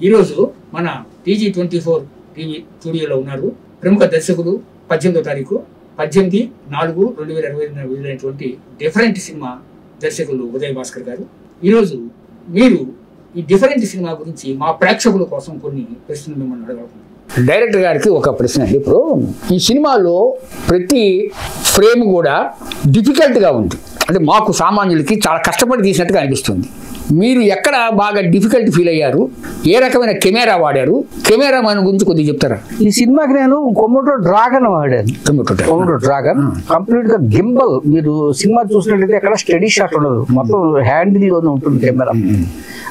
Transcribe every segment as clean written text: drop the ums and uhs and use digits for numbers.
ఈరోజు మన TG24 TV స్టూడియోలో ఉన్నారు ప్రముఖ దర్శకులు 18వ తారీఖు 18/4/2022 విడుదలైనటువంటి డిఫరెంట్ సినిమా దర్శకులు ఉదయ్ భాస్కర్ గారు. ఈరోజు మీరు ఈ డిఫరెంట్ సినిమా గురించి మా ప్రేక్షకుల కోసం కొన్ని ప్రశ్నలు మిమ్మల్ని అడగలుగుతున్నాం. డైరెక్టర్ గారికి ఒక ప్రశ్న అండి. ఇప్పుడు ఈ సినిమాలో ప్రతి ఫ్రేమ్ కూడా డిఫికల్ట్గా ఉంది, అంటే మాకు సామాన్యులకి చాలా కష్టపడి తీసినట్టుగా అనిపిస్తుంది. మీరు ఎక్కడ బాగా డిఫికల్ట్ ఫీల్ అయ్యారు, ఏ రకమైన కెమెరా వాడారు, కెమెరా మన గురించి కొద్దిగా చెప్తారా? ఈ సినిమాకి నేను కొమోటో డ్రాగన్ వాడాను. కొమోటో డ్రాగన్ కంప్లీట్ గా గింబల్. మీరు సినిమా చూసినట్లయితే ఎక్కడ స్టడీ షాట్ ఉండదు, మొత్తం హ్యాండిల్ లోనే ఉంటుంది కెమెరా.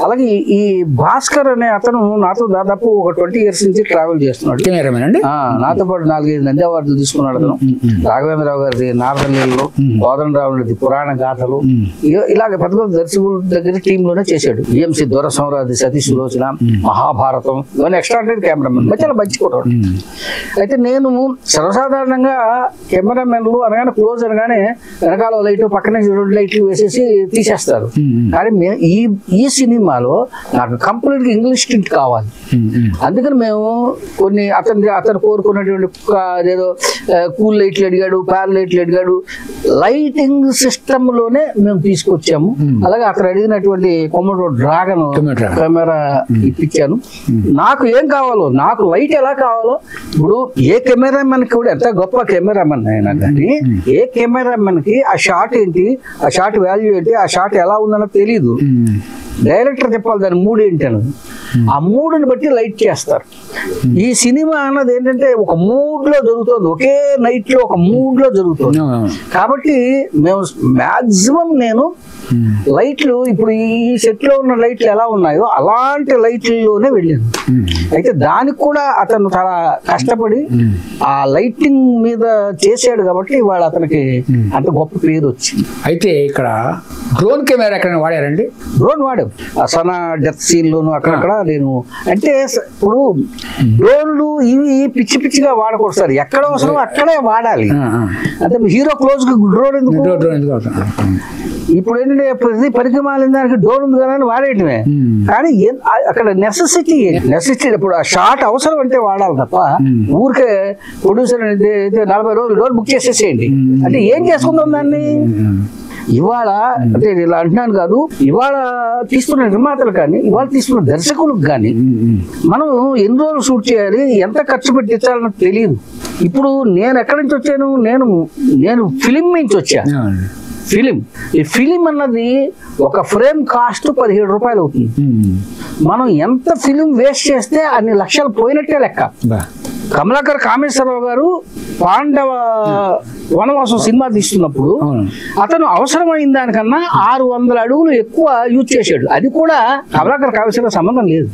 అలాగే ఈ భాస్కర్ అనే అతను నాతో దాదాపు ఒక 20 years నుంచి ట్రావెల్ చేస్తున్నాడు. కెమెరామెన్ అండి. నాతో పాటు 4-5 నంది అవార్డులు తీసుకున్నాడు అతను. రాఘవేంద్రరావు గారిది నారదల్లీలు, కోదండరావుది పురాణ గాథలు, ఇలాగ పెద్ద పెద్ద దర్శకుల దగ్గర టీమ్ లోనే చేశాడు. EMC దొర సంరాధి, సతీష్ సులోచన, మహాభారతం, ఇవన్నీ ఎక్స్ట్రాడినరీ కెమెరామెన్, చాలా మంచి కొట్టాడు. అయితే నేను సర్వసాధారణంగా కెమెరామెన్లు అనగానే క్లోజ్ అనగానే వెనకాల లైట్ పక్కనే 2 లైట్లు వేసేసి తీసేస్తారు. కానీ ఈ సినిమాలో నాకు కంప్లీట్ గా ఇంగ్లీష్ టింట్ కావాలి. అందుకని మేము కొన్ని అతను కోరుకున్నటువంటి ఏదో కూల్ లైట్లు అడిగాడు, ప్యాన్ లైట్లు అడిగాడు, లైటింగ్ సిస్టమ్ లోనే మేము తీసుకొచ్చాము. అలాగే అతను అడిగినటువంటి కొమోటో డ్రాగన్ కెమెరా ఇప్పించాను. నాకు ఏం కావాలో, నాకు లైట్ ఎలా కావాలో, ఇప్పుడు ఏ కెమెరామెన్ కూడా ఎంత గొప్ప కెమెరామెన్ అయినా కానీ ఏ కెమెరామెన్ కి ఆ షాట్ ఏంటి, ఆ షాట్ వాల్యూ ఏంటి, ఆ షాట్ ఎలా ఉందన్నో తెలీదు. డైరెక్టర్ చెప్పాలి దాని మూడ్ ఏంటి అన్నది. ఆ మూడ్ని బట్టి లైట్ చేస్తారు. ఈ సినిమా అన్నది ఏంటంటే ఒక మూడ్ లో జరుగుతుంది, ఒకే నైట్ లో ఒక మూడ్ లో జరుగుతుంది. కాబట్టి మేము మాక్సిమం నేను లైట్లు ఇప్పుడు ఈ సెట్ లో ఉన్న లైట్లు ఎలా ఉన్నాయో అలాంటి లైట్లలోనే వెళ్ళాను. అయితే దానికి కూడా అతను చాలా కష్టపడి ఆ లైటింగ్ మీద చేసాడు కాబట్టి ఇవాళ అతనికి అంత గొప్ప పేరు వచ్చింది. అయితే ఇక్కడ డ్రోన్ కెమెరా ఎక్కడ వాడారండి? డ్రోన్ వాడాం. అసలు డెత్ సీన్ లోను అక్కడక్కడ నేను అంటే ఇప్పుడు డ్రోన్లు ఇవి పిచ్చి పిచ్చిగా వాడకూడదు సార్, ఎక్కడ అవసరం అక్కడే వాడాలి. అంటే హీరో క్లోజ్ గా డ్రోన్ ఎందుకు? ఇప్పుడు ఏంటంటే ప్రతి పనికి మాలిన దానికి డ్రోన్ ఉంది కదా అని వాడేయటమే. కానీ అక్కడ నెసెసిటీ ఇప్పుడు ఆ షాట్ అవసరం అంటే వాడాలి తప్ప ఊరికే ప్రొడ్యూసర్ అయితే 40 రోజులు డ్రోన్ బుక్ చేసేసేయండి అంటే ఏం చేసుకుందాం దాన్ని. ఇవాళ అంటే ఇలా అంటున్నాను కాదు, ఇవాళ తీసుకున్న నిర్మాతలు కానీ ఇవాళ తీసుకున్న దర్శకులకు కానీ మనం ఎన్ని రోజులు షూట్ చేయాలి, ఎంత ఖర్చు పెట్టించాలని తెలియదు. ఇప్పుడు నేను ఎక్కడి నుంచి వచ్చాను, నేను ఫిలిం నుంచి వచ్చాను. ఈ ఫిలిం అన్నది ఒక ఫ్రేమ్ కాస్ట్ 17 రూపాయలు అవుతుంది. మనం ఎంత ఫిలిం వేస్ట్ చేస్తే అన్ని లక్షలు పోయినట్టే లెక్క. కమలాకర్ కామేశ్వరరావు గారు పాండవ వనవాసం సినిమా తీస్తున్నప్పుడు అతను అవసరమైన దానికన్నా 600 అడుగులు ఎక్కువ యూజ్ చేశాడు. అది కూడా కమలాకర్ కామేశ్వరరావు సంబంధం లేదు.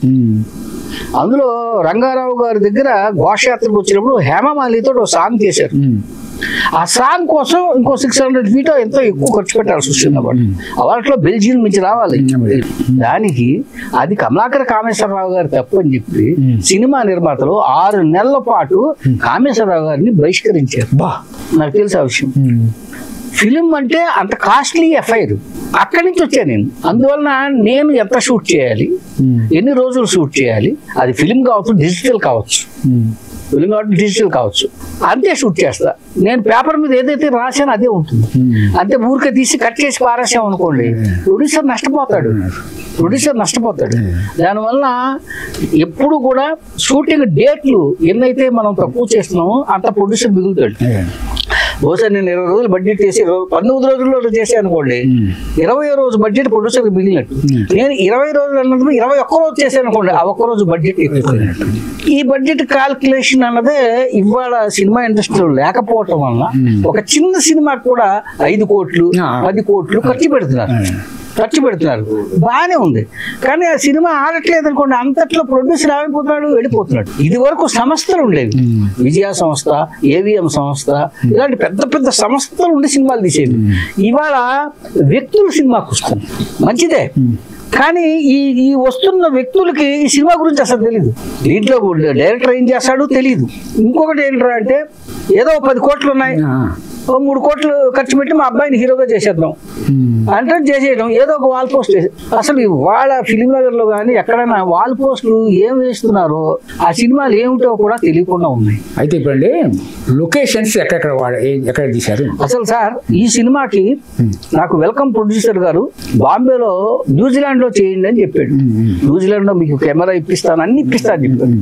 అందులో రంగారావు గారి దగ్గర ఘోషయాత్రకు వచ్చినప్పుడు హేమమాలితో ఒక సాంగ్ చేశారు. ఆ సాంగ్ కోసం ఇంకో 600 feet ఎంతో ఎక్కువ ఖర్చు పెట్టాల్సి వచ్చింది. వాటిలో బెల్జియం నుంచి రావాలి. దానికి అది కమలాకర్ కామేశ్వరరావు గారు తప్పని చెప్పి సినిమా నిర్మాతలు 6 నెలల పాటు కామేశ్వరరావు గారిని బహిష్కరించారు. నాకు తెలిసే విషయం. ఫిలిం అంటే అంత కాస్ట్లీ ఎఫైర్. అక్కడి నుంచి వచ్చాను నేను. అందువలన నేను ఎంత షూట్ చేయాలి, ఎన్ని రోజులు షూట్ చేయాలి, అది ఫిలిం కావచ్చు, డిజిటల్ కావచ్చు, ఫిలిం కావచ్చు, డిజిటల్ కావచ్చు, అంతే షూట్ చేస్తా. నేను పేపర్ మీద ఏదైతే రాశానో అదే ఉంటుంది. అంతే ఊరికే తీసి కట్ చేసి పారేసాం అనుకోండి, ప్రొడ్యూసర్ నష్టపోతాడు. దానివల్ల ఎప్పుడు కూడా షూటింగ్ డేట్లు ఎన్నైతే మనం తక్కువ చేస్తున్నామో అంత ప్రొడ్యూసర్ మిగులుతాడు. బహుశా నేను 20 రోజులు బడ్జెట్ చేసి 19 రోజుల్లో చేసాను అనుకోండి, 20వ రోజు బడ్జెట్ ప్రొడ్యూసర్కి మిగిలినట్టు. నేను 20 రోజులు అన్నది 21 రోజు చేశాను అనుకోండి, ఆ 1 రోజు బడ్జెట్ ఎక్కువ. ఈ బడ్జెట్ కాల్కులేషన్ అన్నదే ఇవాళ సినిమా ఇండస్ట్రీలో లేకపోవటం వల్ల ఒక చిన్న సినిమా కూడా 5 కోట్లు 10 కోట్లు ఖర్చు పెడుతున్నారు. బాగానే ఉంది, కానీ ఆ సినిమా ఆడట్లేదు అనుకోండి, అంతట్లో ప్రొడ్యూసర్ ఆగిపోతున్నాడు, వెళ్ళిపోతున్నాడు. ఇది వరకు సంస్థలు ఉండేవి, విజయ సంస్థ, AVM సంస్థ, ఇలాంటి పెద్ద పెద్ద సంస్థలు ఉండి సినిమాలు తీసేవి. ఇవాళ వ్యక్తులు సినిమాకు వస్తుంది, మంచిదే. కానీ ఈ వస్తున్న వ్యక్తులకి ఈ సినిమా గురించి అసలు తెలీదు. దీంట్లో డైరెక్టర్ ఏం చేస్తాడో తెలీదు. ఇంకొకటి ఏంటంటే ఏదో 10 కోట్లు ఉన్నాయి, 3 కోట్లు ఖర్చు పెట్టి మా అబ్బాయిని హీరోగా చేసేద్దాం అంటే చేసేయడం, ఏదో ఒక వాల్ పోస్ట్ అసలు వాళ్ళ ఫిలిం నగర్ లో కానీ ఎక్కడైనా వాల్ పోస్టులు ఏం వేస్తున్నారో ఆ సినిమాలు ఏమిటో కూడా తెలియకుండా ఉన్నాయి. అయితే ఇప్పుడు లొకేషన్స్ ఎక్కడ తీశారు అసలు సార్? ఈ సినిమాకి నాకు వెల్కమ్ ప్రొడ్యూసర్ గారు బాంబేలో న్యూజిలాండ్ లో చేయండి అని చెప్పాడు. న్యూజిలాండ్ లో మీకు కెమెరా ఇప్పిస్తాను, అన్ని ఇప్పిస్తాను చెప్పాడు.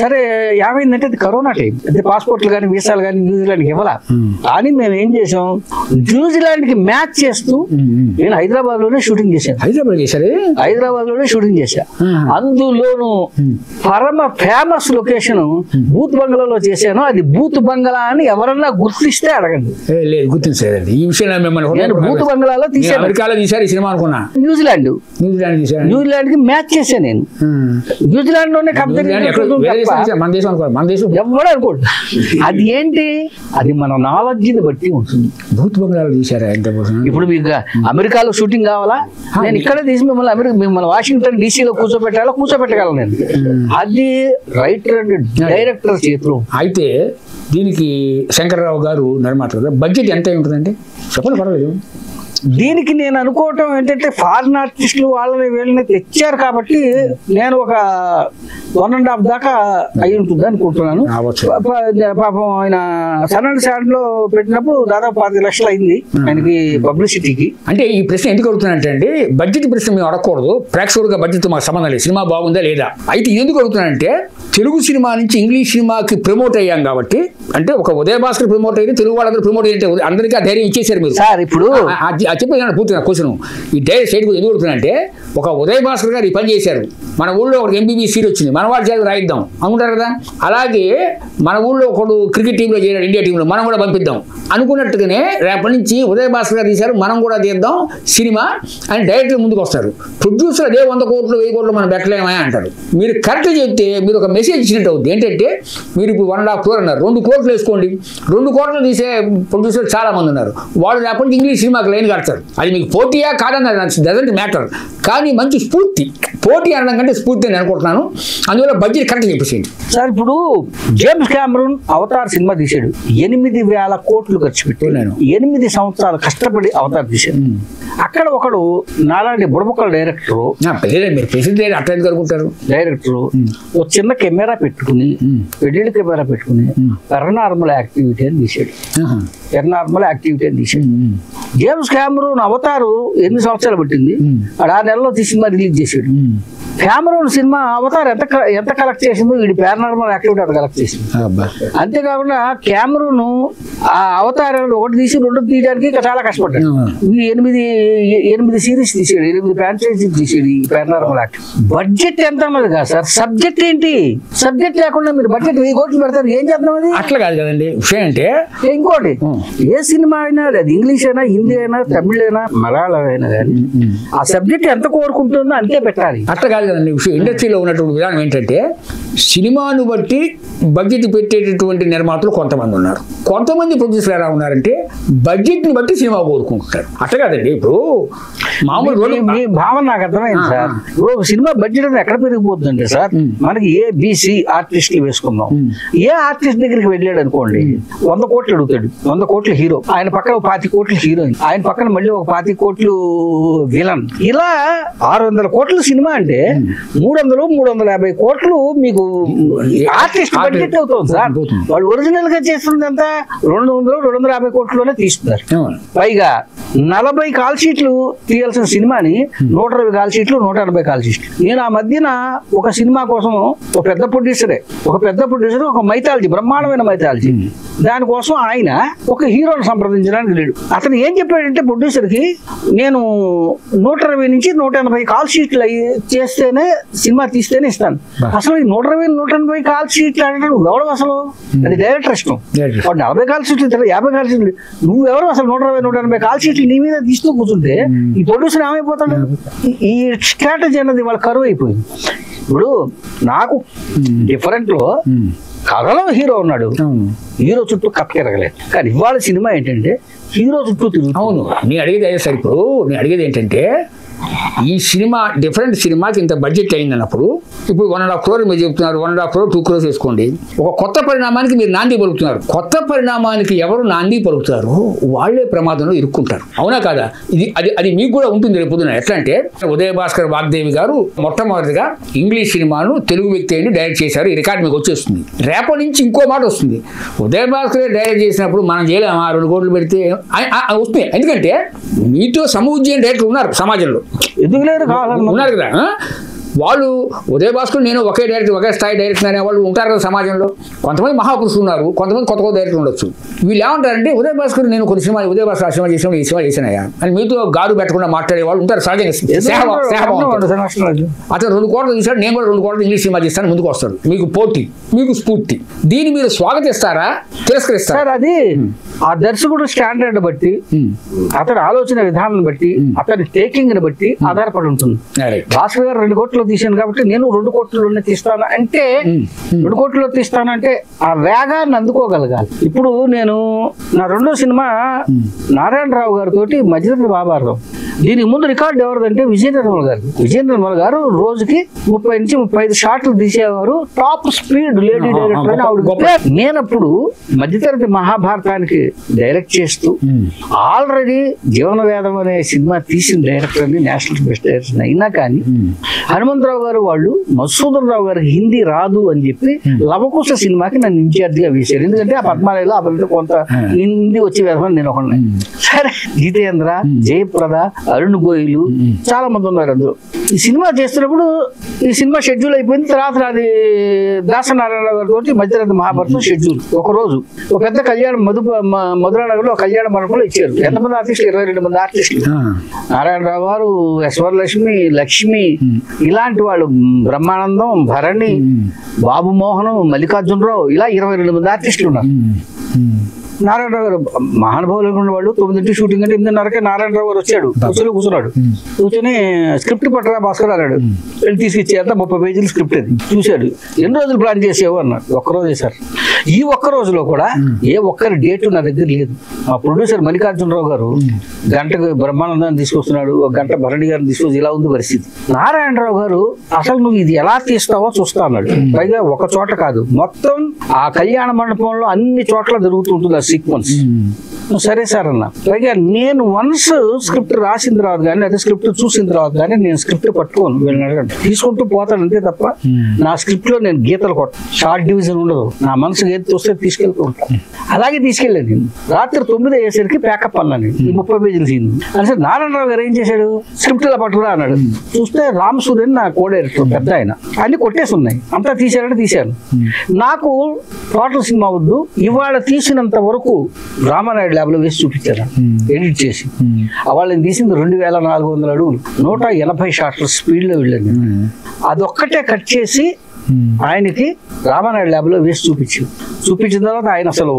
సరే ఏమైందంటే అది కరోనా టైం, అంటే పాస్పోర్ట్లు కానీ వీసాలు కానీ న్యూజిలాండ్కి ఇవ్వాల. కానీ మేము ఏం చేసాం, న్యూజిలాండ్ కి మ్యాచ్ చేస్తూ నేను హైదరాబాద్ లోనే షూటింగ్ చేశాను. హైదరాబాద్ లోనే షూటింగ్ చేశా. అందులోను పరమ ఫేమస్ లొకేషన్ బూత్ బంగ్లాలో చేశాను. అది బూత్ బంగ్లా అని ఎవరన్నా గుర్తిస్తే అడగండి. లేదు, గుర్తించలేదండి ఈ విషయం. నేను బూత్ బంగ్లాలో తీసాను. న్యూజిలాండ్ కి మ్యాచ్ చేశాను నేను. న్యూజిలాండ్ లోనే ఎవరు అనుకోండి. అది ఏంటి, అది మన నాలెడ్జిని బట్టి ఉంటుంది. బూత్ బంగ్లాలో తీసారా? ఇప్పుడు మీకు అమెరికాలో షూటింగ్ కావాలా, నేను ఇక్కడే తీసి మిమ్మల్ని వాషింగ్టన్ డీసీలో కూర్చోబెట్టగలను నేను. అది రైటర్ అండ్ డైరెక్టర్ చేతిలో. అయితే దీనికి శంకర్రావు గారు నిర్మాత కదా, బడ్జెట్ ఎంత ఉంటుందండి చెప్పండి, పర్వాలేదు. దీనికి నేను అనుకోవటం ఏంటంటే ఫారిన్ ఆర్టిస్టులు వాళ్ళని వీళ్ళని తెచ్చారు కాబట్టి నేను ఒక 1.5 దాకా అయి ఉంటుంది అనుకుంటున్నాను. పాపం ఆయన సన్నడ్ శాండ్ లో పెట్టినప్పుడు దాదాపు 10 లక్షలు అయింది ఆయనకి పబ్లిసిటీకి. అంటే ఈ ప్రశ్న ఎందుకు అడుగుతున్నానంటే అండి, బడ్జెట్ ప్రశ్న మేము అడగకూడదు, ప్రేక్షకుడిగా బడ్జెట్ మాకు సంబంధం లేదు, సినిమా బాగుందా లేదా. అయితే ఎందుకు అడుగుతున్నానంటే తెలుగు సినిమా నుంచి ఇంగ్లీష్ సినిమాకి ప్రమోట్ అయ్యాం కాబట్టి, అంటే ఒక ఉదయ భాస్కర్ ప్రమోట్ అయ్యింది, తెలుగు వాళ్ళందరూ ప్రమోట్ అయ్యింటే అందరికీ ఆ ధైర్యం ఇచ్చేసారు మీరు సార్. ఇప్పుడు చెప్పేది పూర్తిగా క్వశ్చన్, ఈ డైరెక్ట్ సైడ్ ఎందుకు అడుగుతున్నానంటే, ఒక ఉదయ భాస్కర్ గారు ఈ పని చేశారు, మన ఊళ్ళో ఒక MBBS సీట్ వచ్చింది, మన వాళ్ళు చేయాలి రాయిద్దాం అనుకుంటారు కదా. అలాగే మన ఊళ్ళో ఒకడు క్రికెట్ టీంలో చేరాడు, ఇండియా టీంలో, మనం కూడా పంపిద్దాం అనుకున్నట్టుగానే రేపటి నుంచి ఉదయ భాస్కర్ గారు తీశారు, మనం కూడా తీద్దాం సినిమా అని డైరెక్టర్ ముందుకు వస్తారు. ప్రొడ్యూసర్ అదే 100 కోట్లు 1000 కోట్లు మనం పెట్టలేమా అంటారు. మీరు కరెక్ట్ చెప్తే మీరు ఒక మెసేజ్ ఇచ్చినట్టు అవుతుంది. ఏంటంటే మీరు ఇప్పుడు 1.5 crore అన్నారు, 2 కోట్లు వేసుకోండి. 2 కోట్లు తీసే ప్రొడ్యూసర్ చాలా మంది ఉన్నారు, వాళ్ళు రేపటి నుంచి ఇంగ్లీష్ సినిమాకి లైన్ కడతారు. అది మీకు పోటీయా కాదన్నది డజంట్ మ్యాటర్, కానీ మంచి స్ఫూర్తి. పోటీ అనడం కంటే స్ఫూర్తి అని అనుకుంటున్నాను. అందువల్ల బడ్జెట్ కరెక్ట్ చెప్పేసింది సార్. ఇప్పుడు జేమ్స్ కెమెరూన్ అవతార్ సినిమా తీశాడు, 8,000 కోట్లు ఖర్చు పెట్టి 8 సంవత్సరాలు కష్టపడి అవతార్ తీశాడు. అక్కడ ఒకడు నాలాంటి బుడబుక్కల డైరెక్టర్ ఒక చిన్న కెమెరా పెట్టుకుని, పెళ్లి కెమెరా పెట్టుకుని ఎర్నార్మల్ యాక్టివిటీ అని తీశాడు. జేమ్స్ కెమెరూన్ అవతారు 8 సంవత్సరాలు పట్టింది, 6 నెలల్లో తీసి సినిమా రిలీజ్ చేశాడు. కెమెరూన్ సినిమా అవతార్ ఎంత కలెక్ట్ చేసిందో వీడి పారానార్మల్ యాక్టివిటీ అంత కలెక్ట్ చేసింది. అంతేకాకుండా కెమెరూన్ ఆ అవతార్ ఒకటి తీసి 2 తీయడానికి చాలా కష్టపడ్డాడు. 8 సిరీస్ తీసాడు, 8 ఫ్రాంచైజీ తీసాడు ఈ పారానార్మల్ యాక్టివిటీ. బడ్జెట్ ఎంత అన్నది కాదు సార్, సబ్జెక్ట్ ఏంటి. సబ్జెక్ట్ లేకుండా మీరు బడ్జెట్ 1000 కోట్లు పెడతారు, ఏం చేద్దాం అది? అట్లా కాదు కదండి విషయం. అంటే ఇంకోటి, ఏ సినిమా అయినా, అది ఇంగ్లీష్ అయినా, హిందీ అయినా, తమిళ్ అయినా, మలయాళం అయినా కానీ ఆ సబ్జెక్ట్ ఎంత కోరుకుంటుందో అంతే పెట్టాలి. అట్లా కాదు కదండి విషయం. ఇండస్ట్రీలో ఉన్నటువంటి విధానం ఏంటంటే సినిమాను బట్టి బడ్జెట్ పెట్టేటటువంటి నిర్మాతలు కొంతమంది ఉన్నారు, కొంతమంది ప్రొడ్యూసర్ ఎలా ఉన్నారంటే బడ్జెట్ని బట్టి సినిమా కోరుకుంటారు. అట్లా కాదండి. ఇప్పుడు మామూలు మీ భావన నాకు అర్థమైంది సార్. ఇప్పుడు సినిమా బడ్జెట్ అనేది ఎక్కడ పెరిగిపోతుందంటే సార్, మనకి ABC ఆర్టిస్టులు వేసుకుందాం. ఏ ఆర్టిస్ట్ దగ్గరికి వెళ్ళాడు అనుకోండి, 100 కోట్లు అడుగుతాడు, 100 కోట్లు హీరో, ఆయన పక్కన 20 కోట్లు హీరోయిన్, ఆయన పక్కన మళ్ళీ ఒక 20 కోట్లు విలన్. ఇలా 600 కోట్లు సినిమా అంటే 300-350 కోట్లు మీకు ఆర్టిస్ట్ బడ్జెట్ అవుతుంది సార్. వాళ్ళు ఒరిజినల్ గా చేస్తుంది అంతా 200-250 కోట్లలోనే తీస్తున్నారు. పైగా 40 కాల్ షీట్లు తీయాల్సిన సినిమాని 120 కాల్ షీట్లు, 180 కాల్ షీట్లు. నేను ఆ మధ్యన ఒక సినిమా కోసం ఒక పెద్ద ప్రొడ్యూసర్ ఒక మైథాలజీ, బ్రహ్మాండమైన మైథాలజీ, దానికోసం ఆయన ఒక హీరోని సంప్రదించడానికి లేడు. అతను ఏం చెప్పాడంటే ప్రొడ్యూసర్ కి, నేను 120-180 కాల్ షీట్లు చేస్తేనే సినిమా తీస్తేనే ఇస్తాను. అసలు 120-180 కాల్ షీట్లు అంటే ఎవరు అసలు? అది డైరెక్టర్ ఇష్టం. 40 కాల్ షీట్లు, 50 కాల్ షీట్లు, నువ్వెవరు అసలు? 120-180 కాల్ షీట్లు నీ మీద తీస్తూ కూర్చుంటే ఈ ప్రొడ్యూసర్ ఏమైపోతాడు? ఈ స్ట్రాటజీ అన్నది వాళ్ళ కరువు అయిపోయింది. ఇప్పుడు నాకు డిఫరెంట్ లో కథలో హీరో ఉన్నాడు, హీరో చుట్టూ కథ తిరగలేదు. కానీ ఇవాళ సినిమా ఏంటంటే హీరో చుట్టూ తిరుగుతుంది. అవును, నేను అడిగేది అదే సార్. ఇప్పుడు నేను అడిగేది ఏంటంటే ఈ సినిమా డిఫరెంట్ సినిమాకి ఇంత బడ్జెట్ అయిందన్నప్పుడు ఇప్పుడు 1.5 crore మీరు చెప్తున్నారు, 1.5 crore 2 crores వేసుకోండి. ఒక కొత్త పరిణామానికి మీరు నాంది పలుకుతున్నారు. కొత్త పరిణామానికి ఎవరు నాంది పలుకుతారో వాళ్ళే ప్రమాదంలో ఇరుక్కుంటారు. అవునా కాదా? అది మీకు కూడా ఉంటుంది రేపు పొద్దున. ఎట్లా అంటే ఉదయ భాస్కర్ వాగ్దేవి గారు మొట్టమొదటిగా ఇంగ్లీష్ సినిమాను తెలుగు వ్యక్తి అని డైరెక్ట్ చేశారు. ఈ రికార్డు మీకు వచ్చేస్తుంది. రేపటి నుంచి ఇంకో మాట వస్తుంది. ఉదయ భాస్కర్ డైరెక్ట్ చేసినప్పుడు మనం చేయలేము, 2 కోట్లు పెడితే వస్తుంది. ఎందుకంటే మీతో సమూజ్యం డైరెక్టర్ ఉన్నారు సమాజంలో, ఎందుకు లేరు ఉన్నారు కదా. వాళ్ళు ఉదయ భాస్కర్ నేను ఒకే డైరెక్టర్, ఒకే స్థాయి డైరెక్టర్ అనే వాళ్ళు ఉంటారు కదా సమాజంలో. కొంతమంది మహాపురుషులు ఉన్నారు, కొంతమంది కొత్త డైరెక్టర్ ఉండొచ్చు. వీళ్ళు ఏమంటారంటే ఉదయ భాస్కర్ నేను కొన్ని సినిమా ఉదయ భాస్కర్ ఆ సినిమా చేసిన ఈ సినిమా చేసినాయా అని మీతో గారు పెట్టకుండా మాట్లాడే వాళ్ళు ఉంటారు సహజంగా. అతను 2 కోట్లు తీశాడు, నేను కూడా 2 కోట్లు ఇంగ్లీష్ సినిమా చేస్తాను ముందుకు వస్తాడు. మీకు పోటీ, మీకు స్ఫూర్తి. దీన్ని మీరు స్వాగతిస్తారా, తిరస్కరిస్తారా? అది ఆ దర్శకుడు స్టాండర్డ్ బట్టి, అతని ఆలోచన విధానం బట్టి, అతని టేకింగ్ ని బట్టి ఆధారపడి ఉంటుంది. భాస్కర్ గారు 2 కోట్లు తీశాను కాబట్టి నేను 2 కోట్లలోనే తీస్తాను అంటే 2 కోట్లలో తీస్తాను అంటే ఆ వేగాన్ని అందుకోగలగాలి. ఇప్పుడు నేను నా 2వ సినిమా నారాయణరావు గారితో మధ్యతరగతి బాబారావు. దీనికి ముందు రికార్డు ఎవరిదంటే విజయ నిర్మల్ గారు. విజయ నిర్మల్ గారు రోజుకి 30 నుంచి 35 షాట్లు తీసేవారు. టాప్ స్పీడ్ లేడీ డైరెక్టర్ అని ఆవిడ. నేనప్పుడు మధ్యతరగతి మహాభారతానికి డైరెక్ట్ చేస్తూ ఆల్రెడీ జీవన వేదం అనే సినిమా తీసిన డైరెక్టర్ అని నేషనల్ బెస్ట్ డైరెక్టర్ అయినా కానీ హనుమంతరావు గారు వాళ్ళు మధుసూదన్ రావు గారికి హిందీ రాదు అని చెప్పి లవకుశ సినిమాకి నన్ను ఇన్ఛార్జిగా వేశారు. ఎందుకంటే ఆ పద్మాలయలో అప్పుడు కొంత హిందీ వచ్చి వేదమని నేను ఒకటి. సరే, జితేంద్ర, జయప్రద, అరుణ్ గోయిలు చాలా మంది ఉన్నారు అందులో. ఈ సినిమా చేస్తున్నప్పుడు ఈ సినిమా షెడ్యూల్ అయిపోయింది. తర్వాత అది దాసనారాయణ గారితో మధ్యతరగతి మహాభారతం షెడ్యూల్. ఒకరోజు ఒక పెద్ద కళ్యాణం మధురానగర్లో కళ్యాణ మండపంలో ఇచ్చారు. ఎంతమంది ఆర్టిస్టులు? 22 మంది ఆర్టిస్టులు. నారాయణరావు గారు, యశ్వరలక్ష్మి, లక్ష్మి, ఇలాంటి వాళ్ళు, బ్రహ్మానందం, భరణి, బాబు మోహనం, మల్లికార్జునరావు, ఇలా 22 మంది ఆర్టిస్టులు ఉన్నారు. నారాయణరావు గారు మహానుభావులు ఉన్న వాళ్ళు. 9 షూటింగ్ అంటే 8:30కే నారాయణరావు గారు వచ్చాడు. కూర్చున్నాడు. కూర్చొని స్క్రిప్ట్ పట్టరా భాస్కర్ అన్నాడు. వెళ్ళి తీసుకొచ్చేంత 30 పేజీలు స్క్రిప్ట్. అది చూశాడు. ఎన్ని రోజులు ప్లాన్ చేసేవు అన్నాడు. 1 రోజు చేశారు. ఈ 1 రోజులో కూడా ఏ ఒక్కరి డేట్ నా దగ్గర లేదు. మా ప్రొడ్యూసర్ మల్లికార్జునరావు గారు గంటకు బ్రహ్మానందాన్ని తీసుకొస్తున్నాడు, 1 గంట భరణి గారిని తీసుకొచ్చి, ఇలా ఉంది పరిస్థితి. నారాయణరావు గారు అసలు నువ్వు ఇది ఎలా తీస్తావో చూస్తా అన్నాడు. పైగా ఒక చోట కాదు, మొత్తం ఆ కళ్యాణ మండపంలో అన్ని చోట్ల జరుగుతూ ఉంటుంది ఆ సీక్వెన్స్. సరే సార్ అన్న. పైగా నేను వన్స్ స్క్రిప్ట్ రాసిన తర్వాత కానీ అదే స్క్రిప్ట్ చూసిన తర్వాత కానీ నేను స్క్రిప్ట్ పట్టుకోను. వీళ్ళని అడగండి, తీసుకుంటూ పోతాను అంతే తప్ప నా స్క్రిప్ట్ లో నేను గీతలు కొట్ట, షార్ట్ డివిజన్ ఉండదు. నా మనసుకు ఏది చూస్తే తీసుకెళ్తూ ఉంటాను. అలాగే తీసుకెళ్ళాను నేను. రాత్రి 9 అయ్యేసరికి ప్యాకప్ అన్నాను. ఈ 30 పేజీలు సీన్ అంటే నారాయణరావు గారు ఏం చేశాడు, స్క్రిప్ట్ ఇలా పట్టుకురా అన్నాడు. చూస్తే రామ్ సూర్యన్ నా కో డైరెక్టర్, పెద్ద ఆయన, అన్ని కొట్టేసి ఉన్నాయి. అంతా తీశారంటే తీశాను. నాకు టోటల్ సినిమా వద్దు, ఇవాళ తీసినంత వరకు రామానాయుడు ల్యాబ్లో వేసి చూపించారు ఎడిట్ చేసి. వాళ్ళని తీసింది 2400 అడుగులు, 180 షాట్ల స్పీడ్లో వెళ్ళాను. అదొక్కటే కట్ చేసి ఆయనకి రామానాయుడు ల్యాబ్లో వేసి చూపించిన తర్వాత ఆయన అసలు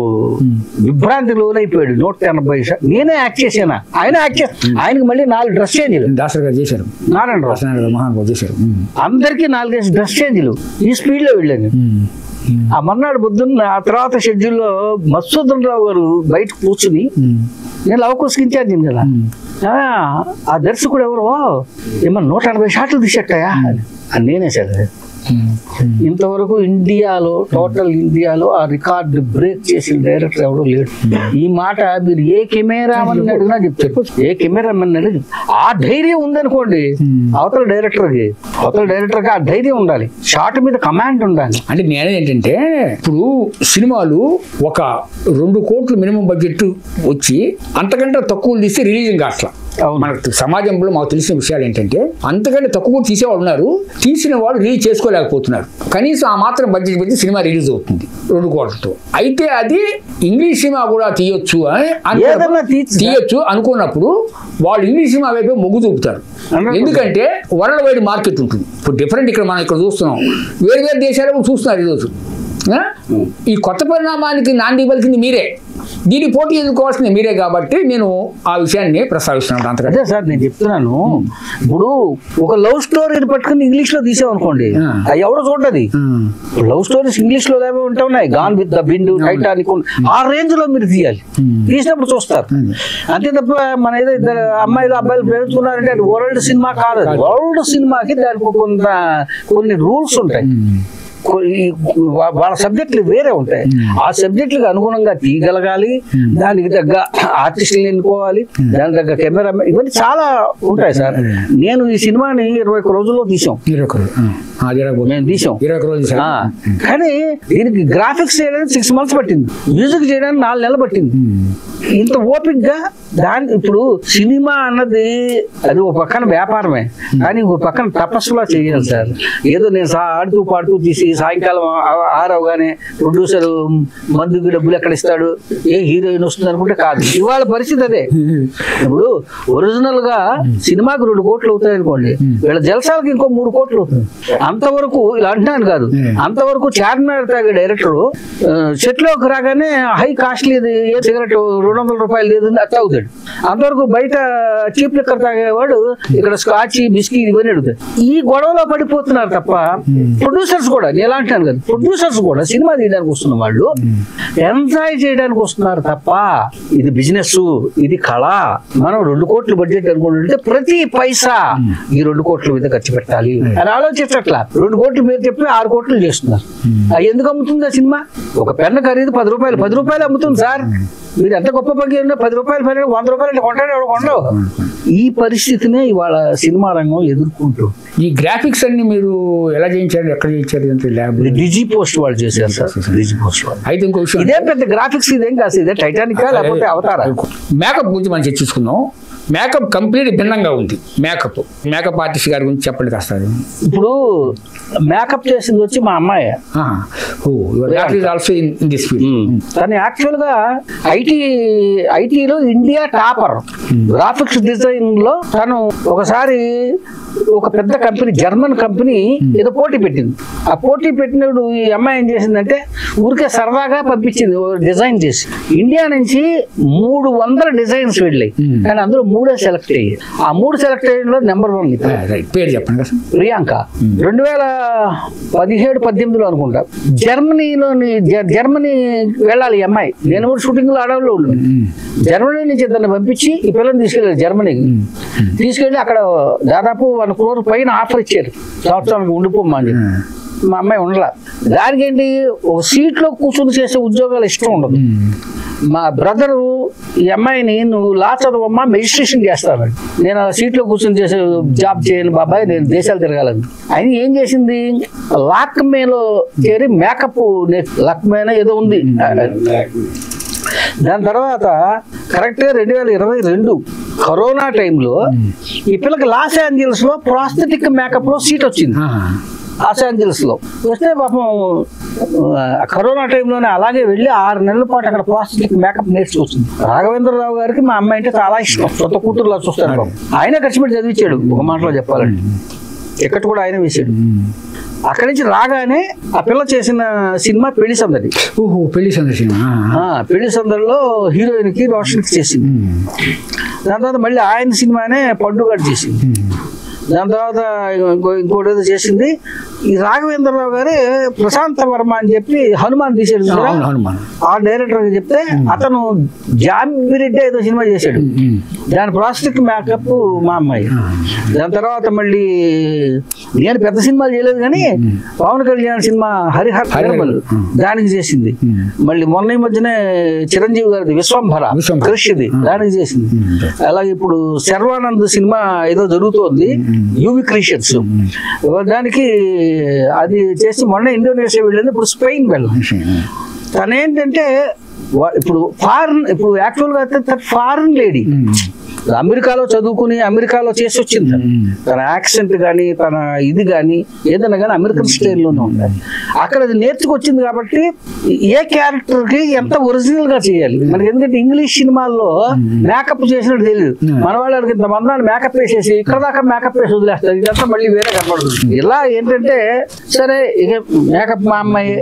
విభ్రాంతి లోనైపోయాడు. 180 షాట్ నేనే యాక్ట్ చేశాను, ఆయన యాక్ట్ చేశాను. ఆయనకి మళ్ళీ 4 డ్రెస్ చేంజ్లు దాసరి గారు చేశారు, నారాయణరావు చేశారు. అందరికీ 4 డ్రెస్ చేంజ్లు. ఈ స్పీడ్లో వెళ్ళాను. ఆ మర్నాడు పొద్దున్న ఆ తర్వాత షెడ్యూల్లో మధుసూదన్ రావు గారు బయట కూర్చుని, నేను లవకోస్కి ఇన్ఛార్జ్ కదా, ఆ దర్శకుడు ఎవరో ఏమన్నా 180 షాట్లు తీసేటాయా అని నేనే సార్. ఇంతవరకు ఇండియాలో, టోటల్ ఇండియాలో ఆ రికార్డు బ్రేక్ చేసిన డైరెక్టర్ ఎవడో లేడు. ఈ మాట మీరు ఏ కెమెరామన్ అడిగినా చెప్తారు, ఏ కెమెరామన్ అడిగి. ఆ ధైర్యం ఉందనుకోండి అవతల డైరెక్టర్కి ఆ ధైర్యం ఉండాలి, షాట్ మీద కమాండ్ ఉండాలి. అంటే నేను ఏంటంటే ఇప్పుడు సినిమాలు ఒక 2 కోట్లు మినిమం బడ్జెట్ వచ్చి అంతకంటే తక్కువ తీస్తే రిలీజింగ్ అట్లా మనకు సమాజంలో మాకు తెలిసిన విషయాలు ఏంటంటే అంతకంటే తక్కువ తీసేవాళ్ళు ఉన్నారు, తీసిన వాళ్ళు రిలీజ్ చేసుకోలేకపోతున్నారు. కనీసం ఆ మాత్రం బడ్జెట్ పెట్టి సినిమా రిలీజ్ అవుతుంది 2 కోట్లతో. అయితే అది ఇంగ్లీష్ సినిమా కూడా తీయొచ్చు అనుకున్నప్పుడు వాళ్ళు ఇంగ్లీష్ సినిమా వైపు మొగ్గు చూపుతారు. ఎందుకంటే వరల్డ్ వైడ్ మార్కెట్ ఉంటుంది. ఇప్పుడు డిఫరెంట్ ఇక్కడ మనం ఇక్కడ చూస్తున్నాం, వేరు దేశాలు చూస్తున్నారు ఈరోజు. ఈ కొత్త పరిణామానికి నాంది పలికింది మీరే, దీని పోటీ ఎదుర్కోవాల్సింది మీరే, కాబట్టి నేను ఆ విషయాన్ని ప్రస్తావిస్తున్నాను. అంతకంటే అదే సార్ నేను చెప్తున్నాను, ఇప్పుడు ఒక లవ్ స్టోరీని పట్టుకుని ఇంగ్లీష్ లో తీసామనుకోండి, అది ఎవడో చూడది. లవ్ స్టోరీస్ ఇంగ్లీష్ లో ఏవో ఉంటా ఉన్నాయి, gone with the wind, Titanic, ఆ రేంజ్ లో మీరు తీయాలి, తీసినప్పుడు చూస్తారు. అంతే తప్ప మన ఏదో ఇద్దరు అమ్మాయిలు అబ్బాయిలు ప్రేమించుకున్నారంటే అది వరల్డ్ సినిమా కాదు. వరల్డ్ సినిమాకి దానికి కొన్ని రూల్స్ ఉంటాయి, వాళ్ళ సబ్జెక్టులు వేరే ఉంటాయి. ఆ సబ్జెక్టులకు అనుగుణంగా తీయగలగాలి, దానికి తగ్గ ఆర్టిస్టులు ఎన్నుకోవాలి, దానికి తగ్గ కెమెరా, ఇవన్నీ చాలా ఉంటాయి సార్. నేను ఈ సినిమాని 21 రోజుల్లో తీసాం, మేము తీసాం. కానీ దీనికి గ్రాఫిక్స్ చేయడానికి 6 months పట్టింది, మ్యూజిక్ చేయడానికి 4 నెలలు పట్టింది. ఇంత ఓపిక్ గా ఇప్పుడు సినిమా అన్నది అది ఒక పక్కన వ్యాపారమే, కానీ ఒక పక్కన తపస్సులా చేయాలి సార్. ఏదో నేను ఆడుతూ పాడుతూ తీసి సాయంకాలం 6 అవగానే ప్రొడ్యూసర్ మందుకి డబ్బులు ఎక్కడ ఇస్తాడు, ఏ హీరోయిన్ వస్తుంది అనుకుంటే కాదు. ఇవాళ పరిస్థితి అదే. ఇప్పుడు ఒరిజినల్ గా సినిమాకి 2 కోట్లు అవుతాయి అనుకోండి, వీళ్ళ జల్సాలకి ఇంకో 3 కోట్లు అవుతుంది. అంతవరకు ఇలా అంటున్నాను కాదు, అంతవరకు చార్మినార్ తాగే డైరెక్టర్ చెట్లోకి రాగానే హై కాస్ట్లీ ఏ సిగరెట్ 200 రూపాయలు లేదు అట్లా అవుతాడు. అంతవరకు బయట చీప్ లిక్కర్ తాగేవాడు ఇక్కడ స్కాచ్ బిస్కీ ఇవన్నీ అడుగుతాడు. ఈ గొడవలో పడిపోతున్నారు తప్ప ప్రొడ్యూసర్స్ కూడా, నేను ఎలా అంటాను కదా, ప్రొడ్యూసర్స్ కూడా సినిమా తీయడానికి వస్తున్న వాళ్ళు ఎంజాయ్ చేయడానికి వస్తున్నారు తప్ప ఇది బిజినెస్, ఇది కళ. మనం 2 కోట్ల బడ్జెట్ అనుకుంటుంటే ప్రతి పైసా ఈ 2 కోట్ల మీద ఖర్చు పెట్టాలి అని ఆలోచించట్లా. 2 కోట్లు మీరు చెప్పి 6 కోట్లు చేస్తున్నారు. అది ఎందుకు అమ్ముతుంది ఆ సినిమా? ఒక పెన్ను ఖరీదు 10 రూపాయలు, 10 రూపాయలు అమ్ముతుంది సార్. మీరు ఎంత గొప్ప పని 10 రూపాయలు పని 100 రూపాయలు కొంటాడు, కొండవు. ఈ పరిస్థితినే ఇవాళ సినిమా రంగం ఎదుర్కొంటూ. ఈ గ్రాఫిక్స్ అన్ని మీరు ఎలా చేయించారు, ఎక్కడ చేయించారు? డిజి పోస్ట్ వాళ్ళు చేశారు సార్. డిజి పోస్ట్ వాళ్ళు. అయితే ఇంకో విషయం, ఇదే పెద్ద గ్రాఫిక్స్, ఇదేం కాదు, ఇదే టైటానిక్ లేకపోతే అవతారా. మేకప్ గురించి మనం చర్చించుకుందాం. మేకప్ కంప్లీట్ భిన్నంగా ఉంది. మేకప్ ఆర్టిస్ట్ గారి గురించి చెప్పండి కాస్త. ఇప్పుడు మేకప్ చేసింది వచ్చి మా అమ్మాయి. తను యాక్చువల్ గా ఐటీలో ఇండియా టాపర్. గ్రాఫిక్స్ డిజైన్ లో తను ఒకసారి ఒక పెద్ద కంపెనీ, జర్మన్ కంపెనీ ఏదో పోటీ పెట్టింది. ఆ పోటీ పెట్టినప్పుడు ఈ అమ్మాయి ఏం చేసిందంటే ఊరికే సరదాగా పంపించింది డిజైన్ చేసి. ఇండియా నుంచి 300 డిజైన్స్ వెళ్ళాయి, కానీ అందులో 3 సెలెక్ట్ అయ్యాయి. ఆ 3 సెలెక్ట్ అయ్యడంలో నెంబర్ 1 పేరు చెప్పండి. ప్రియాంక. 2017-18 అనుకుంటా జర్మనీ వెళ్ళాలి ఈ అమ్మాయి. నేను కూడా షూటింగ్ లో అడవుల్లో ఉన్నాను. జర్మనీ నుంచి ఇద్దరిని పంపించి ఈ పిల్లల్ని తీసుకెళ్ళారు జర్మనీకి. తీసుకెళ్ళి అక్కడ దాదాపు 1 crore పైన ఆఫర్ ఇచ్చారు, సంవత్సరానికి ఉండిపోమ్మా అని చెప్పి. మా అమ్మాయి ఉండలా. దానికి ఏంటి, ఒక సీట్లో కూర్చొని చేసే ఉద్యోగాలు ఇష్టం ఉండదు. మా బ్రదరు ఈ అమ్మాయిని నువ్వు లా చదవమ్మా, మెజిస్ట్రేషన్ చేస్తాను, నేను ఆ సీట్లో కూర్చొని చేసే జాబ్ చేయను బాబాయ్, నేను దేశాలు తిరగాలని. ఆయన ఏం చేసింది, లాక్మేలో చేరి మేకప్ లాక్మేనే ఏదో ఉంది. దాని తర్వాత కరెక్ట్గా 2022 కరోనా టైంలో ఈ పిల్లకి లాస్ ఏంజల్స్ లో ప్రాస్థెటిక్ మేకప్ లో సీట్ వచ్చింది. లాస్ ఏంజల్స్ లో వస్తే పాపం కరోనా టైంలోనే అలాగే వెళ్ళి 6 నెలల పాటు అక్కడ ప్రాస్థెటిక్ మేకప్ నేర్చుకొచ్చింది. రాఘవేంద్రరావు గారికి మా అమ్మాయి అంటే చాలా ఇష్టం, సొంత కూతురులా చూస్తాడు. ఆయన ఖర్చు పెట్టి చదివించాడు, ఒక మాటలో చెప్పాలంటే. టికెట్ కూడా ఆయన వేసాడు. అక్కడి నుంచి రాగానే ఆ పిల్ల చేసిన సినిమా పెళ్లి సందడి. పెళ్లి సందడిలో హీరోయిన్ కి రోషన్ చేసింది. దాని తర్వాత మళ్ళీ ఆయన సినిమానే పండుగ చేసింది. దాని తర్వాత ఇంకోటి ఏదో చేసింది. ఈ రాఘవేంద్రరావు గారే ప్రశాంత వర్మ అని చెప్పి హనుమాన్ తీసాడు. ఆ డైరెక్టర్ చెప్తే అతను జాంబిరెడ్డి ఏదో సినిమా చేశాడు, దాని ప్రాస్టిక్ మేకప్ మా అమ్మాయి. దాని తర్వాత మళ్ళీ నేను పెద్ద సినిమాలు చేయలేదు కానీ పవన్ కళ్యాణ్ సినిమా హరిహర్ దానికి చేసింది. మళ్ళీ మొన్న ఈ మధ్యనే చిరంజీవి గారిది విశ్వంభర కృషిది దానికి చేసింది. అలాగే ఇప్పుడు శర్వానంద్ సినిమా ఏదో జరుగుతోంది, యూవి క్రియేషన్స్, దానికి అది చేసి మొన్న ఇండోనేషియా వెళ్ళింది, ఇప్పుడు స్పెయిన్ వెళ్ళాలి. తనేంటంటే ఇప్పుడు యాక్చువల్గా ఫారిన్ లేడీ, అమెరికాలో చదువుకుని అమెరికాలో చేసి వచ్చింది. తన యాక్సెంట్ కానీ తన ఇది కానీ ఏదైనా కానీ అమెరికన్ స్టైల్లోనే ఉండాలి. అక్కడ అది నేర్చుకొచ్చింది కాబట్టి ఏ క్యారెక్టర్కి ఎంత ఒరిజినల్ గా చేయాలి మనకి. ఎందుకంటే ఇంగ్లీష్ సినిమాల్లో మేకప్ చేసినట్టు తెలియదు. మన వాళ్ళకి ఇంత మందాన్ని మేకప్ వేసేసి ఇక్కడ దాకా మేకప్ వేసి వదిలేస్తారు, ఇదంతా మళ్ళీ వేరే కనపడుతుంది. ఇలా ఏంటంటే సరే ఇక మేకప్ మా అమ్మాయి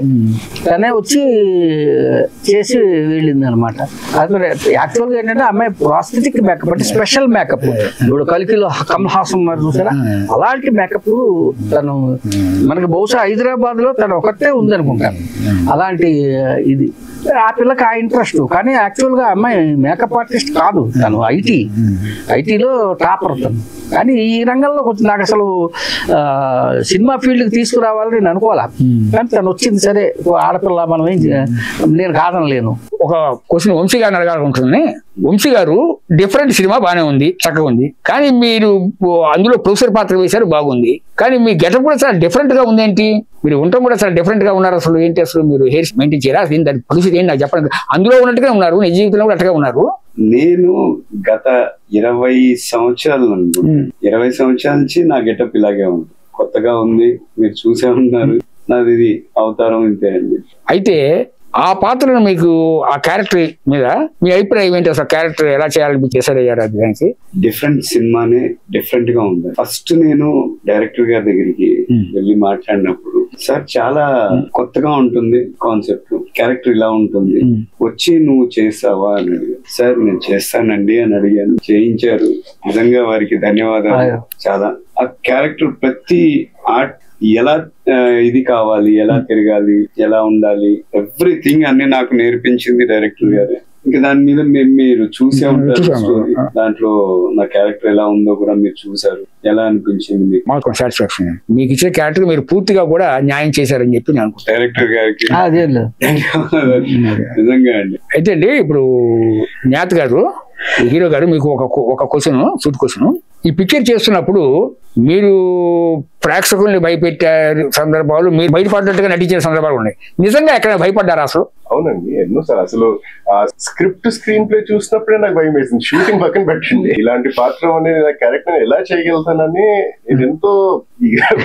తనే వచ్చి చేసి వెళ్ళింది అనమాట. యాక్చువల్గా ఏంటంటే అమ్మాయి ప్రాస్థెటిక్ మేకప్ అంటే స్పెషల్ మేకప్. ఇప్పుడు కలికిలో కమల్ హాసన్ ఉన్నారు చూసారా, అలాంటి మేకప్ తను మనకి బహుశా హైదరాబాద్ లో తను ఒకటే ఉంది అనుకుంటాను అలాంటి ఇది. ఆ పిల్లకి ఆ ఇంట్రెస్ట్, కానీ యాక్చువల్గా అమ్మాయి మేకప్ ఆర్టిస్ట్ కాదు, తను ఐటీలో టాపర్ తను. కానీ ఈ రంగంలోకి వచ్చి నాకు అసలు సినిమా ఫీల్డ్కి తీసుకురావాలని నేను అనుకోవాలా, కానీ తను వచ్చింది. సరే ఆడపిల్ల మనం నేను కాదనలేను. ఒక క్వశ్చన్ వంశీ గారిని అడగాలనుకుంటున్నాను. వంశీ గారు డిఫరెంట్ సినిమా బాగానే ఉంది, చక్కగా ఉంది, కానీ మీరు అందులో ప్రొఫెసర్ పాత్ర వేశారు, బాగుంది, కానీ మీ గెటప్ కూడా చాలా డిఫరెంట్ గా ఉందేంటి? మీరు ఉండటం కూడా చాలా డిఫరెంట్ గా ఉన్నారు. అసలు ఏంటి, అసలు మీరు హెయిర్ మెయింటైన్ చేయరా? దాని పరిస్థితి ఏంటి నాకు చెప్పండి. అందులో ఉన్నట్టుగా ఉన్నారు, నిజ జీవితంలో కూడా అట్టుగా ఉన్నారు. నేను గత 20 సంవత్సరాల నుంచి నా గెటప్ ఇలాగే ఉంది, కొత్తగా ఉంది. మీరు చూసే ఉన్నారు, నాది ఇది అవతారం ఇంతే అండి. అయితే ఆ పాత్రను మీకు ఆ క్యారెక్టర్ మీద మీ అభిప్రాయం ఏంటి? అసలు క్యారెక్టర్ ఎలా చేయాలని చేశారు దానికి? డిఫరెంట్ సినిమానే డిఫరెంట్ గా ఉంది. ఫస్ట్ నేను డైరెక్టర్ గారి దగ్గరికి వెళ్ళి మాట్లాడినప్పుడు, సార్ చాలా కొత్తగా ఉంటుంది కాన్సెప్ట్, క్యారెక్టర్ ఇలా ఉంటుంది, వచ్చి నువ్వు చేస్తావా అని అడిగాను. సార్ నేను చేస్తానండి అని అడిగాను, చేయించారు. నిజంగా వారికి ధన్యవాదాలు చాలా. ఆ క్యారెక్టర్ ప్రతి ఆర్ట్ ఎలా ఇది కావాలి, ఎలా తిరగాలి, ఎలా ఉండాలి, ఎవ్రీథింగ్ అన్ని నాకు నేర్పించింది డైరెక్టర్ గారు. ఇంకా దాని మీద మీరు చూసే ఉంటారు స్టోరీ, దాంట్లో నా క్యారెక్టర్ ఎలా ఉందో కూడా మీరు చూసారు. ఎలా అనిపించింది మీకు? మాకు సాటిస్ఫాక్షన్. మీకు ఇచ్చే క్యారెక్టర్ మీరు పూర్తిగా కూడా న్యాయం చేశారని చెప్పి నేను అనుకుంటాను. డైరెక్టర్ గారికి నిజంగా అండి. అయితే అండి, ఇప్పుడు న్యాత్ గారు, హీరో గారు, మీకు ఒక క్వశ్చన్, సూట్ క్వశ్చన్. ఈ పిక్చర్ చేస్తున్నప్పుడు మీరు ప్రేక్షకుల్ని భయపెట్టే సందర్భాలు, మీరు భయపడ్డట్టుగా నటించిన సందర్భాలు ఉన్నాయి. నిజంగా ఎక్కడ భయపడ్డారా అసలు? అవునండి, ఎన్నోసార్లు. అసలు ఆ స్క్రిప్ట్ స్క్రీన్ ప్లే చూసినప్పుడే నాకు భయం వేసింది. షూటింగ్ పక్కన పెట్టండి, ఇలాంటి పాత్ర అనేది నా క్యారెక్టర్ ఎలా చేయగలుగుతానని ఇది ఎంతో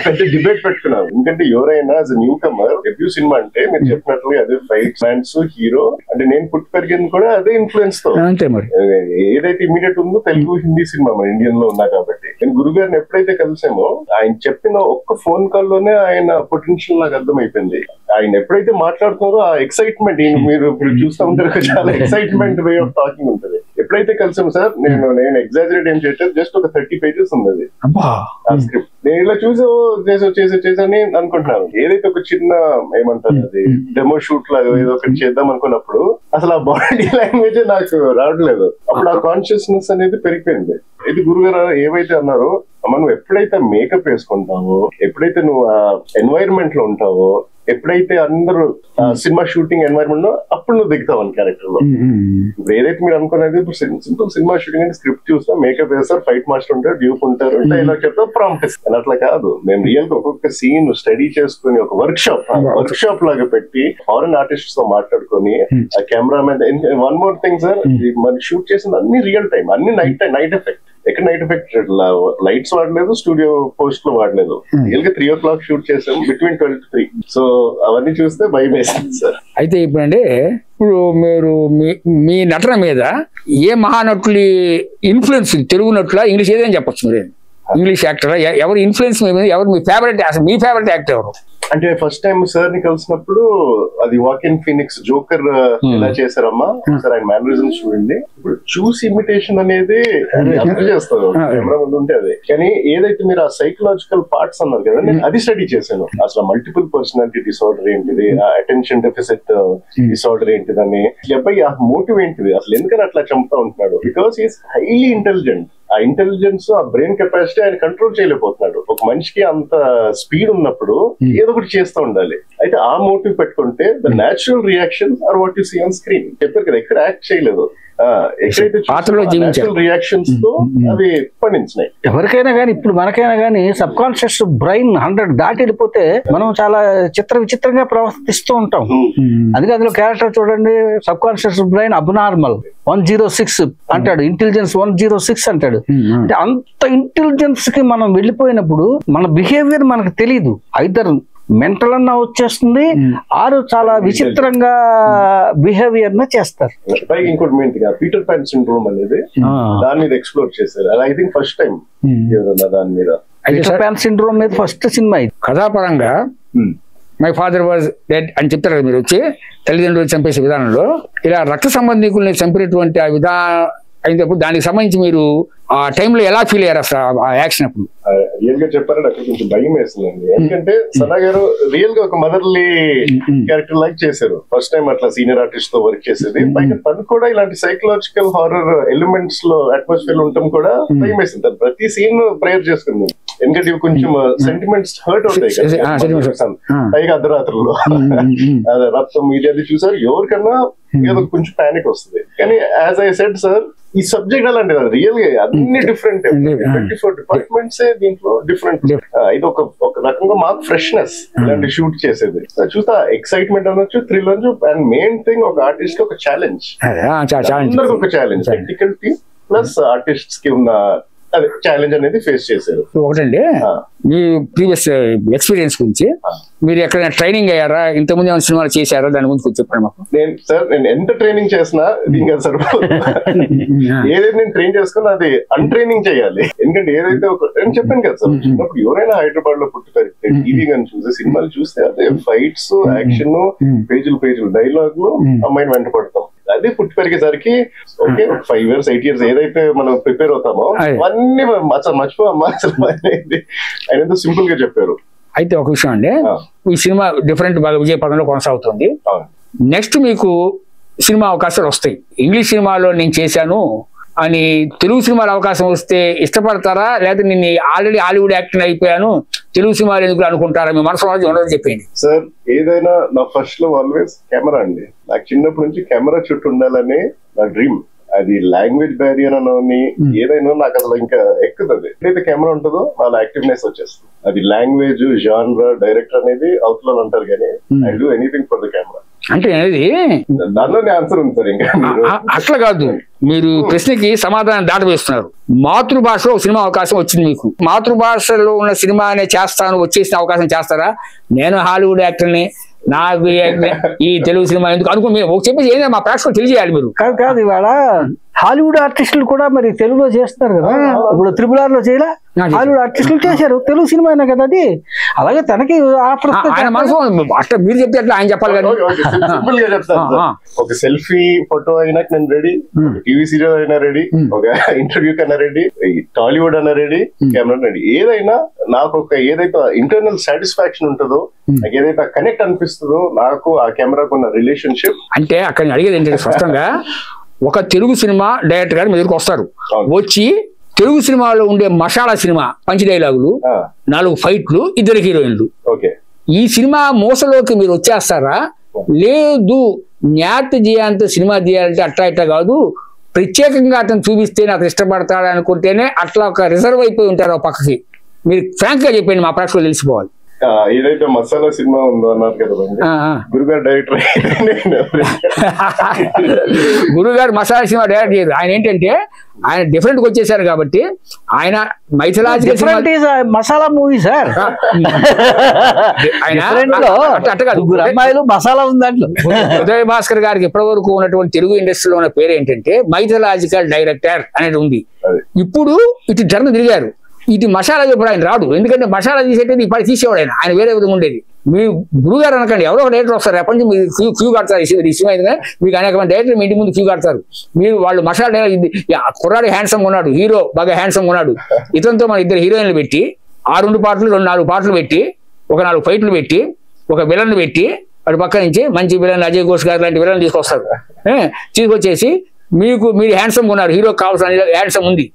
పెద్ద డిబేట్ పెట్టుకున్నాను. ఎందుకంటే ఎవరైనా న్యూ కమర్ డెబ్యూ సినిమా అంటే మీరు చెప్పినట్లుగా అదే ఫైట్ ఫ్యాన్స్ హీరో అంటే నేను పుట్టి పెరిగింది కూడా అదే ఇన్ఫ్లుయెన్స్ తో. ఏదైతే ఇమీడియట్ ఉందో తెలుగు హిందీ సినిమా మన ఇండియన్ లో ఉన్నా కాబట్టి, నేను గురువు గారిని ఎప్పుడైతే కలిసామో ఆయన చెప్పిన ఒక్క ఫోన్ కాల్ లోనే ఆయన పొటెన్షియల్ నాకు అర్థమైపోయింది. ఆయన ఎప్పుడైతే మాట్లాడుతున్నారో ఆ ఎక్సైట్మెంట్ మీరు ఇప్పుడు చూస్తూ ఉంటారు, చాలా ఎక్సైట్మెంట్ వే ఆఫ్ టాకింగ్ ఉంటుంది. ఎప్పుడైతే కలిసాము సార్, నేను ఎగ్జాజరేట్ ఏం చేయట్లేదు, జస్ట్ ఒక 30 pages ఉంది ఆ స్క్రిప్ట్. నేను ఇలా చేసని అనుకుంటున్నాను. ఏదైతే ఒక చిన్న ఏమంటారు అది డెమో షూట్ లాగా ఏదో ఒకటి చేద్దాం అనుకున్నప్పుడు అసలు ఆ బాడీ లాంగ్వేజ్ నాకు రావట్లేదు. అప్పుడు ఆ కాన్షియస్నెస్ అనేది పెరిగిపోయింది. ఇది గురుగారు ఏవైతే అన్నారో, మనం ఎప్పుడైతే మేకప్ వేసుకుంటావో, ఎప్పుడైతే నువ్వు ఆ ఎన్వైరన్మెంట్ లో ఉంటావో, ఎప్పుడైతే అందరూ సినిమా షూటింగ్ ఎన్వైరన్మెంట్ లో అప్పుడు నువ్వు దిగుతావు అని క్యారెక్టర్ లో. ఇప్పుడు ఏదైతే మీరు అనుకున్నది, ఇప్పుడు సింపుల్ సినిమా షూటింగ్ అంటే స్క్రిప్ట్ చూస్తాం, మేకప్ వేస్తారు, ఫైట్ మాస్టర్ ఉంటారు, డ్యూప్ ఉంటారు, ఇలా చెప్తా ప్రాంప్ట్ ఇస్తాను. అట్లా కాదు, మేము రియల్ గా ఒక్కొక్క సీన్ స్టడీ చేసుకుని ఒక వర్క్ షాప్ లాగా పెట్టి ఫారెన్ ఆర్టిస్ట్ తో మాట్లాడుకొని ఆ cameraman. One more thing sir, మనం షూట్ చేసిన అన్ని రియల్ టైం, అన్ని నైట్ ఎఫెక్ట్. ఎక్కడ నైట్ ఎఫెక్ట్ లైట్స్ వాడలేదు, స్టూడియో పోస్ట్ లో వాడలేదు. రియల్ గా 3 o'clock షూట్ చేసాం, బిట్వీన్ 12 to 3. సో అవన్నీ చూస్తే భయం వేసింది సార్. అయితే ఇప్పుడు మీరు మీ నటన మీద ఏ మహానటులు ఇన్ఫ్లుయెన్స్, తెలుగు నటుల, ఇంగ్లీష్ ఏదైనా చెప్పచ్చు మీరు? ఇంగ్లీష్ యాక్టర్ ఎవరు ఇన్ఫ్లుయెన్స్ మీద, ఎవరు మీ ఫేవరెట్, అసలు మీ ఫేవరెట్ యాక్టర్ ఎవరు? అంటే ఫస్ట్ టైం సార్ ని కలిసినప్పుడు అది వాకిన్ ఫీనిక్స్ జోకర్ ఎలా చేశారమ్మా సార్, ఆయన మేనరిజమ్స్ చూడండి. ఇప్పుడు చూసి ఇమిటేషన్ అనేది అర్థం చేస్తారు కెమెరా ముందు ఉంటే అదే. కానీ ఏదైతే మీరు ఆ సైకలాజికల్ పార్ట్స్ అన్నారు కదా, నేను అది స్టడీ చేశాను. అసలు మల్టిపుల్ పర్సనాలిటీ డిసార్డర్ ఏంటిది, అటెన్షన్ డెఫిసిట్ డిసార్డర్ ఏంటిదని, ఈ అబ్బాయి ఆ మోటివ్ ఏంటిది, అసలు ఎందుకని అట్లా చంపుతా ఉంటున్నాడు? Because is highly intelligent. ఆ ఇంటెలిజెన్స్, ఆ బ్రెయిన్ కెపాసిటీ ఆయన కంట్రోల్ చేయలేకపోతున్నాడు. ఒక మనిషికి అంత స్పీడ్ ఉన్నప్పుడు ఏదో ఒకటి చేస్తూ ఉండాలి. అయితే ఆ మోటివ్ పెట్టుకుంటే the natural reactions are what you see on screen. చెప్పారు కదా, ఎక్కడ యాక్ట్ చేయలేదు. ఎక్కడైతే పాత్రలో జీవించారు రియాక్షన్స్ తో అవి పండించినాయి. ఎవరికైనా కానీ ఇప్పుడు మనకైనా కానీ సబ్ కాన్షియస్ బ్రెయిన్ 100 దాటి వెళ్ళిపోతే మనం చాలా విచిత్రంగా ప్రవర్తిస్తూ ఉంటాం. అందుకే అందులో క్యారెక్టర్ చూడండి, సబ్ కాన్షియస్ బ్రెయిన్ అబ్నార్మల్ 106 అంటాడు, ఇంటెలిజెన్స్ 106 అంటాడు. అంటే అంత ఇంటెలిజెన్స్ కి మనం వెళ్ళిపోయినప్పుడు మన బిహేవియర్ మనకు తెలియదు, ఐదర్ మెంటల్ అన్నా వచ్చేస్తుంది ఆరు చాలా విచిత్రంగా బిహేవియర్ ని చేస్తారు. పైగా ఇంకోటి మెయిన్ పీటర్ పాన్ సిండ్రోమ్ అనేది దాని మీద ఎక్స్ప్లోర్ చేశారు. అది ఐ థింక్ ఫస్ట్ టైం దాని మీద పీటర్ పాన్ సిండ్రోమ్ మీద ఫస్ట్ సినిమా ఇది. కథాపరంగా మై ఫాదర్ వాజ్ డెడ్ అని చెప్తారు కదా మీరు వచ్చి, తల్లిదండ్రులు చంపేసే విధానంలో ఇలా రక్త సంబంధికుల్ని చంపినటువంటి ఆ విధానం అయినప్పుడు దానికి సంబంధించి మీరు ఆ టైంలో ఎలా ఫీల్ అయ్యారు అసలు ఆ యాక్షన్ అప్పుడు? రియల్ గా చెప్పారంటే అక్కడ కొంచెం భయం వేస్తుందండి. ఎందుకంటే సనా గారు రియల్ గా ఒక మదర్లీ క్యారెక్టర్ లైక్ చేశారు. ఫస్ట్ టైం అట్లా సీనియర్ ఆర్టిస్ట్ తో వర్క్ చేసేది. పైగా తను కూడా ఇలాంటి సైకలాజికల్ హారర్ ఎలిమెంట్స్ లో అట్మాస్ఫియర్ లో ఉండటం కూడా భయం వేసింది. తను ప్రతి సీన్ ప్రేయర్ చేసుకుంది. ఎందుకంటే ఇవి కొంచెం సెంటిమెంట్స్ హర్ట్ అవుతాయి కదా, పైగా అర్ధరాత్రుల్లో రక్తం ఇది అది చూసారు ఎవరికన్నా ఏదో కొంచెం పానిక్ వస్తుంది. కానీ యాజ్ ఐ సెడ్ సార్, ఈ సబ్జెక్ట్ అలాంటిది రియల్ గా అన్ని డిఫరెంట్ 24 డిపార్ట్మెంట్స్ దీంట్లో డిఫరెంట్. ఇది ఒక రకంగా మాకు ఫ్రెష్నెస్ ఇలాంటి షూట్ చేసేది చూస్తా ఎక్సైట్మెంట్ అనొచ్చు, థ్రిల్ అనొచ్చు. అండ్ మెయిన్ థింగ్ ఒక ఆర్టిస్ట్ కి ఒక ఛాలెంజ్, అందరికి ఒక challenge, technical team plus artist కి ఉన్న అదే ఛాలెంజ్ అనేది ఫేస్ చేశారు. ఒకటండి, మీ ప్రీవియస్ ఎక్స్పీరియన్స్ గురించి మీరు ఎక్కడైనా ట్రైనింగ్ అయ్యారా, ఇంతకుముందు ఏమైనా సినిమాలు చేశారా, దాని గురించి చెప్పండి మాకు. నేను ఎంత ట్రైనింగ్ చేసినా ఇంకా సరిపోదు. ఏదైతే నేను ట్రైన్ చేసుకున్నా అది అన్ట్రైనింగ్ చేయాలి. ఎందుకంటే ఏదైతే నేను చెప్పాను కదా సార్, చిన్నప్పుడు ఎవరైనా హైదరాబాద్ లో పుట్టుతారు, టీవీ కానీ చూస్తే సినిమాలు చూస్తే అదే ఫైట్స్, యాక్షన్, పేజీలు డైలాగులు, అమ్మాయిని వెంట పడతాం. అదే పుట్టి పెరిగేసరికి ఓకే 5 years 8 years ఏదైతే మనం ప్రిపేర్ అవుతామో అవన్నీ మర్చిపోమ్మా అసలు ఆయన సింపుల్ గా చెప్పారు. అయితే ఒక విషయం అండి, ఈ సినిమా డిఫరెంట్ బాగా విజయపదంలో కొనసాగుతుంది. నెక్స్ట్ మీకు సినిమా అవకాశాలు వస్తాయి. ఇంగ్లీష్ సినిమాలో నేను చేశాను అని తెలుగు సినిమాలో అవకాశం వస్తే ఇష్టపడతారా, లేదా నేను ఆల్రెడీ హాలీవుడ్ యాక్టర్ అయిపోయాను తెలుగు సినిమాలు ఎందుకు అనుకుంటారా? మీ మనసు ఉండదు చెప్పండి సార్. ఏదైనా నా ఫస్ట్ లో ఆల్వేస్ కెమెరా అండి. నాకు చిన్నప్పటి నుంచి కెమెరా చుట్టూ ఉండాలని నా డ్రీమ్. అది లాంగ్వేజ్ బ్యారియర్ అని ఏదైనా నాకు అసలు ఇంకా ఎక్కుతుంది. ఎప్పుడైతే కెమెరా ఉంటుందో వాళ్ళ యాక్టివ్నెస్ వచ్చేస్తుంది. అది లాంగ్వేజ్, జానర్, డైరెక్టర్ అనేది అవుట్లో అంటారు, కానీ I do anything for the camera. అంటే అనేది దానిలోనే ఆన్సర్ ఉంది సార్. ఇంకా అట్లా కాదు, మీరు ప్రశ్నకి సమాధానం దాటవేస్తున్నారు. మాతృభాషలో సినిమా అవకాశం వచ్చింది మీకు, మాతృభాషలో ఉన్న సినిమానే చేస్తాను వచ్చేసిన అవకాశం చేస్తారా? నేను హాలీవుడ్ యాక్టర్ని, నాకు ఈ తెలుగు సినిమా ఎందుకు అనుకో చెప్పేసి ఏదైనా మా ప్రేక్షకులు తెలియజేయాలి. మీరు కాదు ఇవాళ హాలీవుడ్ ఆర్టిస్టులు కూడా మరి తెలుగులో చేస్తున్నారు కదా. ఇప్పుడు RRR లో చేయలే, హాలీవుడ్ ఆర్టిస్టులు చేశారు, తెలుగు సినిమా అయినా కదా అది. అలాగే తనకి ఆయన మనసు అట్లా మీరు చెప్తే అట్లా ఆయన చెప్పాలి కదా. సింపుల్ గా చెప్తాను, ఒక సెల్ఫీ ఫోటో అయినా నేను రెడీ, టీవీ సీరియల్ అయినా రెడీ, ఒక ఇంటర్వ్యూ కన్నా రెడీ, టాలీవుడ్ అయినా రెడీ, కెమెరా రెడీ. ఏదైనా నాకు ఒక ఏదైతే ఇంటర్నల్ సాటిస్ఫాక్షన్ ఉంటుందో, నాకు ఏదైతే కనెక్ట్ అనిపిస్తుందో, నాకు ఆ కెమెరాకు ఉన్న రిలేషన్షిప్. అంటే అక్కడ అడిగేది ఏంటంటే స్పష్టంగా ఒక తెలుగు సినిమా డైరెక్టర్ గారు మీ దగ్గరకు వస్తారు, వచ్చి తెలుగు సినిమాలో ఉండే మసాలా సినిమా, పంచి డైలాగులు, 4 ఫైట్లు, 2 హీరోయిన్లు, ఈ సినిమా మోసలోకి మీరు వచ్చేస్తారా? లేదు న్యాత చేయాలంటే సినిమా చేయాలంటే అట్లా ఇట్లా కాదు, ప్రత్యేకంగా అతను చూపిస్తేనే అతను ఇష్టపడతాడు అనుకుంటేనే అట్లా ఒక రిజర్వ్ అయిపోయి ఉంటారు పక్కకి? మీరు ఫ్రాంక్ గా చెప్పండి, మా ప్రేక్షకులు తెలిసిపోవాలి. ఏదైతే మసాలా సినిమా ఉందో అన్నారు కదా గురుగారు డైరెక్టర్. గురుగారు మసాలా సినిమా డైరెక్ట్ చేయరు. ఆయన ఏంటంటే ఆయన డిఫరెంట్ గా వచ్చేసారు కాబట్టి ఆయన మైథలాజికల్ మసాలా మూవీ సార్. అమ్మాయిలు మసాలా ఉంది దాంట్లో. ఉదయ్ భాస్కర్ గారికి ఇప్పటి వరకు ఉన్నటువంటి తెలుగు ఇండస్ట్రీలో ఉన్న పేరు ఏంటంటే మైథలాజికల్ డైరెక్టర్ అనేది ఉంది. ఇప్పుడు ఇటు జర్న తిరిగారు, ఇటు మసాలా ఇప్పుడు ఆయన రాడు. ఎందుకంటే మసాలా తీసేటది ఇప్పుడు తీసేవాడు ఆయన వేరే విధంగా ఉండేది. మీ గురుగారు అనకండి, ఎవరో ఒక డైరెక్టర్ వస్తారు, ఎప్పటి నుంచి మీరు క్యూ కడతారు. ఈ సినిమా మీకు అనేక మంది డైరెక్టర్ మీ ఇంటి ముందు క్యూ కడతారు. మీరు వాళ్ళు మసాలా డైరెక్టర్ కుర్రాడు హ్యాండ్సమ్ ఉన్నాడు, హీరో బాగా హ్యాండ్సమ్ ఉన్నాడు, ఇతనితో మన 2 హీరోయిన్లు పెట్టి 6 పాటలు 4 పాటలు పెట్టి ఒక 4 ఫైట్లు పెట్టి ఒక విలన్ పెట్టి వాడి పక్క నుంచి మంచి విలన్ అజయ్ ఘోష్ గారు లాంటి విలన్ తీసుకొస్తారు. తీసుకొచ్చేసి మీరు హ్యాండ్సమ్ ఉన్నారు, హీరోకి కావాల్సిన హ్యాండ్సమ్ ఉంది,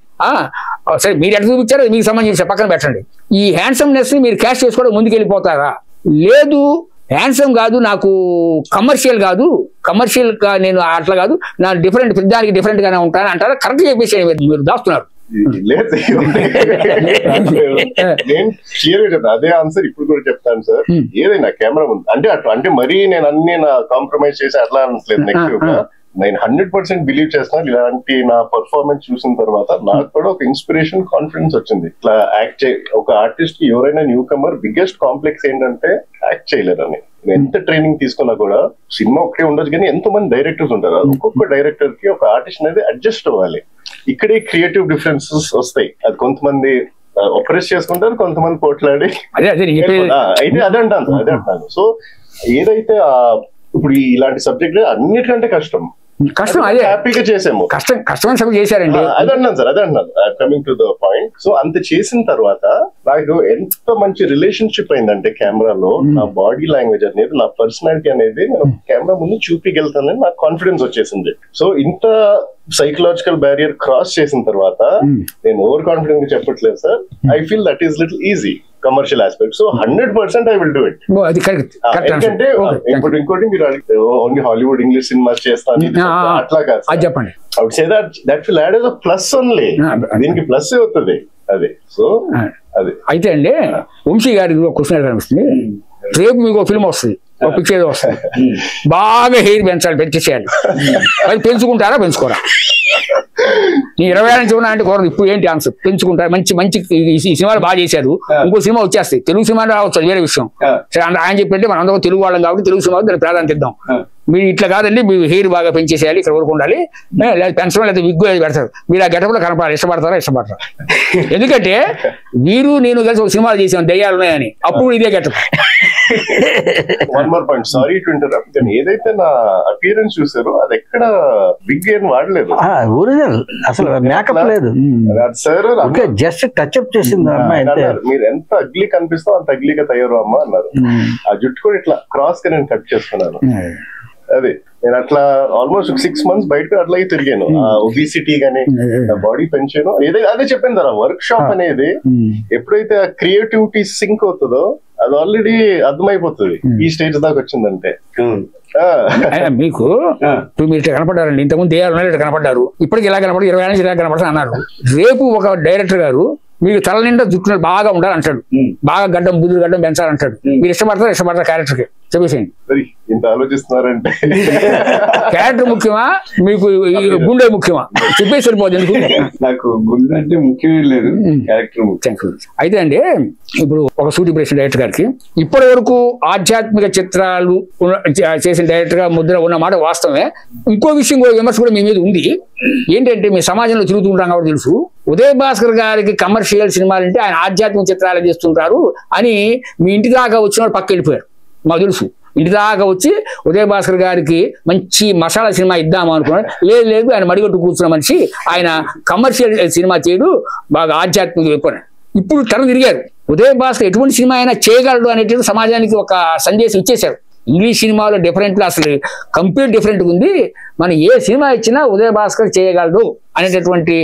సరే మీరు ఎట్లా చూపించారో మీకు సంబంధించి పక్కన పెట్టండి. ఈ హ్యాండ్సమ్నెస్ ని మీరు క్యాష్ చేసుకోవడం ముందుకు వెళ్ళిపోతారా? లేదు హ్యాండ్సమ్ కాదు, నాకు కమర్షియల్ కాదు, కమర్షియల్ గా నేను అట్లా కాదు, నా డిఫరెంట్ ప్రతిదానికి డిఫరెంట్ గానే ఉంటాను అంటారా? కరెక్ట్ చెప్పేసి మీరు దాస్తున్నారు. లేదు నేను క్లియర్ గా చెప్తాను, అదే ఆన్సర్ ఇప్పుడు కూడా చెప్తాను సార్. ఏదైనా కెమెరా ముందు అంటే మరీ నేను అన్ని నా కాంప్రమైజ్ చేసి అట్లా అనట్లేదు. నెగిటివ్ గా నేను 100% బిలీవ్ చేస్తున్నాను. ఇలాంటి నా పర్ఫార్మెన్స్ చూసిన తర్వాత నాకు కూడా ఒక ఇన్స్పిరేషన్, కాన్ఫిడెన్స్ వచ్చింది. ఇట్లా యాక్ట్ ఒక ఆర్టిస్ట్ కి ఎవరైనా న్యూ కమర్ బిగ్గెస్ట్ కాంప్లెక్స్ ఏంటంటే యాక్ట్ చేయలేరని. ఎంత ట్రైనింగ్ తీసుకున్నా కూడా సినిమా ఒకటే ఉండొచ్చు, కానీ ఎంతో మంది డైరెక్టర్స్ ఉంటారు. ఒక్కొక్క డైరెక్టర్ కి ఒక ఆర్టిస్ట్ అనేది అడ్జస్ట్ అవ్వాలి. ఇక్కడే క్రియేటివ్ డిఫరెన్సెస్ వస్తాయి. అది కొంతమంది ఒప్రెస్ చేసుకుంటారు, కొంతమంది పోట్లాడి అయితే అదే అంటాను. సో ఏదైతే ఇప్పుడు ఇలాంటి సబ్జెక్ట్ అన్నిటికంటే కష్టం అదే హ్యాపీగా చేసాము. కష్టం చేశారండి. అదే అన్నాను సార్, అదే అన్నాను. Coming to the point. So అంత చేసిన తర్వాత నాకు ఎంత మంచి రిలేషన్షిప్ అయిందంటే కెమెరాలో నా బాడీ లాంగ్వేజ్ అనేది, నా పర్సనాలిటీ అనేది నేను కెమెరా ముందు చూపిగలుగుతానని నాకు కాన్ఫిడెన్స్ వచ్చేసింది. సో ఇంత సైకలాజికల్ బ్యారియర్ క్రాస్ చేసిన తర్వాత నేను ఓవర్ కాన్ఫిడెంట్ గా చెప్పట్లేదు sir. I feel that is little easy commercial aspect. So 100% I will do it. ఎందుకంటే ఇప్పుడు ఇంకోటి మీరు ఓన్లీ హాలీవుడ్ ఇంగ్లీష్ సినిమాస్ చేస్తాను అట్లా కాదు, చెప్పండి. I would say that will add as a plus only. దీనికి ప్లస్ అవుతుంది అదే. సో అదే అయితే అండి, వంశీ గారికి ఒక క్వశ్చన్ అనిపిస్తుంది. రేపు మీకు ఫిల్మ్ వస్తుంది, ఒక పిక్చర్ వస్తుంది, బాగా హెయిర్ పెంచేసేయాలి. అది పెంచుకుంటారా పెంచుకోరా? నీ 20 ఏళ్ళ నుంచి ఉన్నా అంటే కోరదు. ఇప్పుడు ఏంటి ఆన్సర్? పెంచుకుంటారు. మంచి మంచి ఈ సినిమాలు బాగా చేశారు, ఇంకో సినిమా వచ్చేస్తాయి. తెలుగు సినిమాలు రావచ్చు, వేరే విషయం. సరే, ఆయన చెప్పంటే మనం అందరం తెలుగు వాళ్ళం కాబట్టి తెలుగు సినిమాకి దాన్ని ప్రాధాన్యత ఇద్దాం. మీరు ఇట్లా కాదండి, మీరు హెయిర్ బాగా పెంచేసేయాలి, ఇక్కడ వరకు ఉండాలి, లేదా పెన్షన్ లేదా విగ్గు అది పెడతారు. మీరు ఆ గెటప్లో కనపడాలి. ఇష్టపడతారా? ఎందుకంటే మీరు నేను కలిసి ఒక సినిమాలు చేసాం దయ్యాలు ఉన్నాయని, అప్పుడు ఇదే getup. One more point, sorry to interrupt. కానీ ఏదైతే నా అపియరెన్స్ చూసారో అది ఎక్కడ బిగ్ ఏం వాడలేదు, ఒరిజినల్ అసలు మేకప్ లేదు సార్. జస్ట్ టచ్ అప్ చేసింది అమ్మాయి. మీరు ఎంత అగ్లీ కనిపిస్తావు అంత అగ్లీగా తయారు అమ్మ అన్నారు. ఆ జుట్టు కూడా ఇట్లా క్రాస్ గా నేను కట్ చేసుకున్నాను. అదే నేను అట్లా ఆల్మోస్ట్ 6 months బయటకు అట్లాగే తిరిగాను. ఒబిసిటీ గానీ బాడీ పెంచాను. ఏదైతే అదే చెప్పాను కదా, వర్క్ షాప్ అనేది ఎప్పుడైతే ఆ క్రియేటివిటీ సింక్ అవుతుందో అది ఆల్రెడీ అర్థమైపోతుంది ఈ స్టేజ్ దాకా వచ్చిందంటే. మీకు మీరు కనపడ్డారండి, ఇంతకుముందు దేయాలు కనపడ్డారు, ఇప్పటికి ఇలా కనపడి 20 ఏళ్ళ నుంచి ఇలా కనపడతాను అన్నారు. రేపు ఒక డైరెక్టర్ గారు మీకు తల నిండా జుట్టు బాగా ఉండాలంటాడు, బాగా గడ్డం బుద్ధులు గడ్డం పెంచాలంటాడు. మీరు ఇష్టపడతారు క్యారెక్టర్ కి? చెప్పేసేయండి. ఇంత ఆలోచిస్తున్నారంటే క్యారెక్టర్ ముఖ్యమా మీకు గుండె ముఖ్యమా? చెప్పేసి సరిపోతుంది. నాకు గుండె అంటే ముఖ్యమే లేదు, క్యారెక్టర్ ముఖ్యం. అయితే అండి, ఇప్పుడు ఒక సూటి ప్రశ్న డైరెక్టర్ గారికి. ఇప్పటి వరకు ఆధ్యాత్మిక చిత్రాలు చేసిన డైరెక్టర్ గా ముద్ర ఉన్నమాట వాస్తవమే. ఇంకో విషయం కూడా విమర్శ కూడా మీ మీద ఉంది. ఏంటంటే మీ సమాజంలో తిరుగుతుంటాం కాబట్టి తెలుసు, ఉదయ్ భాస్కర్ గారికి కమర్షియల్ సినిమాలు అంటే ఆయన ఆధ్యాత్మిక చిత్రాలు చేస్తుంటారు అని మీ ఇంటి దాకా వచ్చిన వాళ్ళు పక్క వెళ్ళిపోయారు. మాకు తెలుసు, ఇంటి దాకా వచ్చి ఉదయ్ భాస్కర్ గారికి మంచి మసాలా సినిమా ఇద్దాము అనుకున్నాడు. లేదు ఆయన మడిగట్టు కూర్చున్న మనిషి, ఆయన కమర్షియల్ సినిమా చేయడు, బాగా ఆధ్యాత్మిక అయిపోయాడు. ఇప్పుడు తరం తిరిగారు. ఉదయ్ భాస్కర్ ఎటువంటి సినిమా అయినా చేయగలడు అనేటువంటి సమాజానికి ఒక సందేశం ఇచ్చేశారు. ఇంగ్లీష్ సినిమాలో డిఫరెంట్, అసలు కంప్లీట్ డిఫరెంట్ ఉంది. మనం ఏ సినిమా ఇచ్చినా ఉదయ్ భాస్కర్ చేయగలడు అనేటటువంటి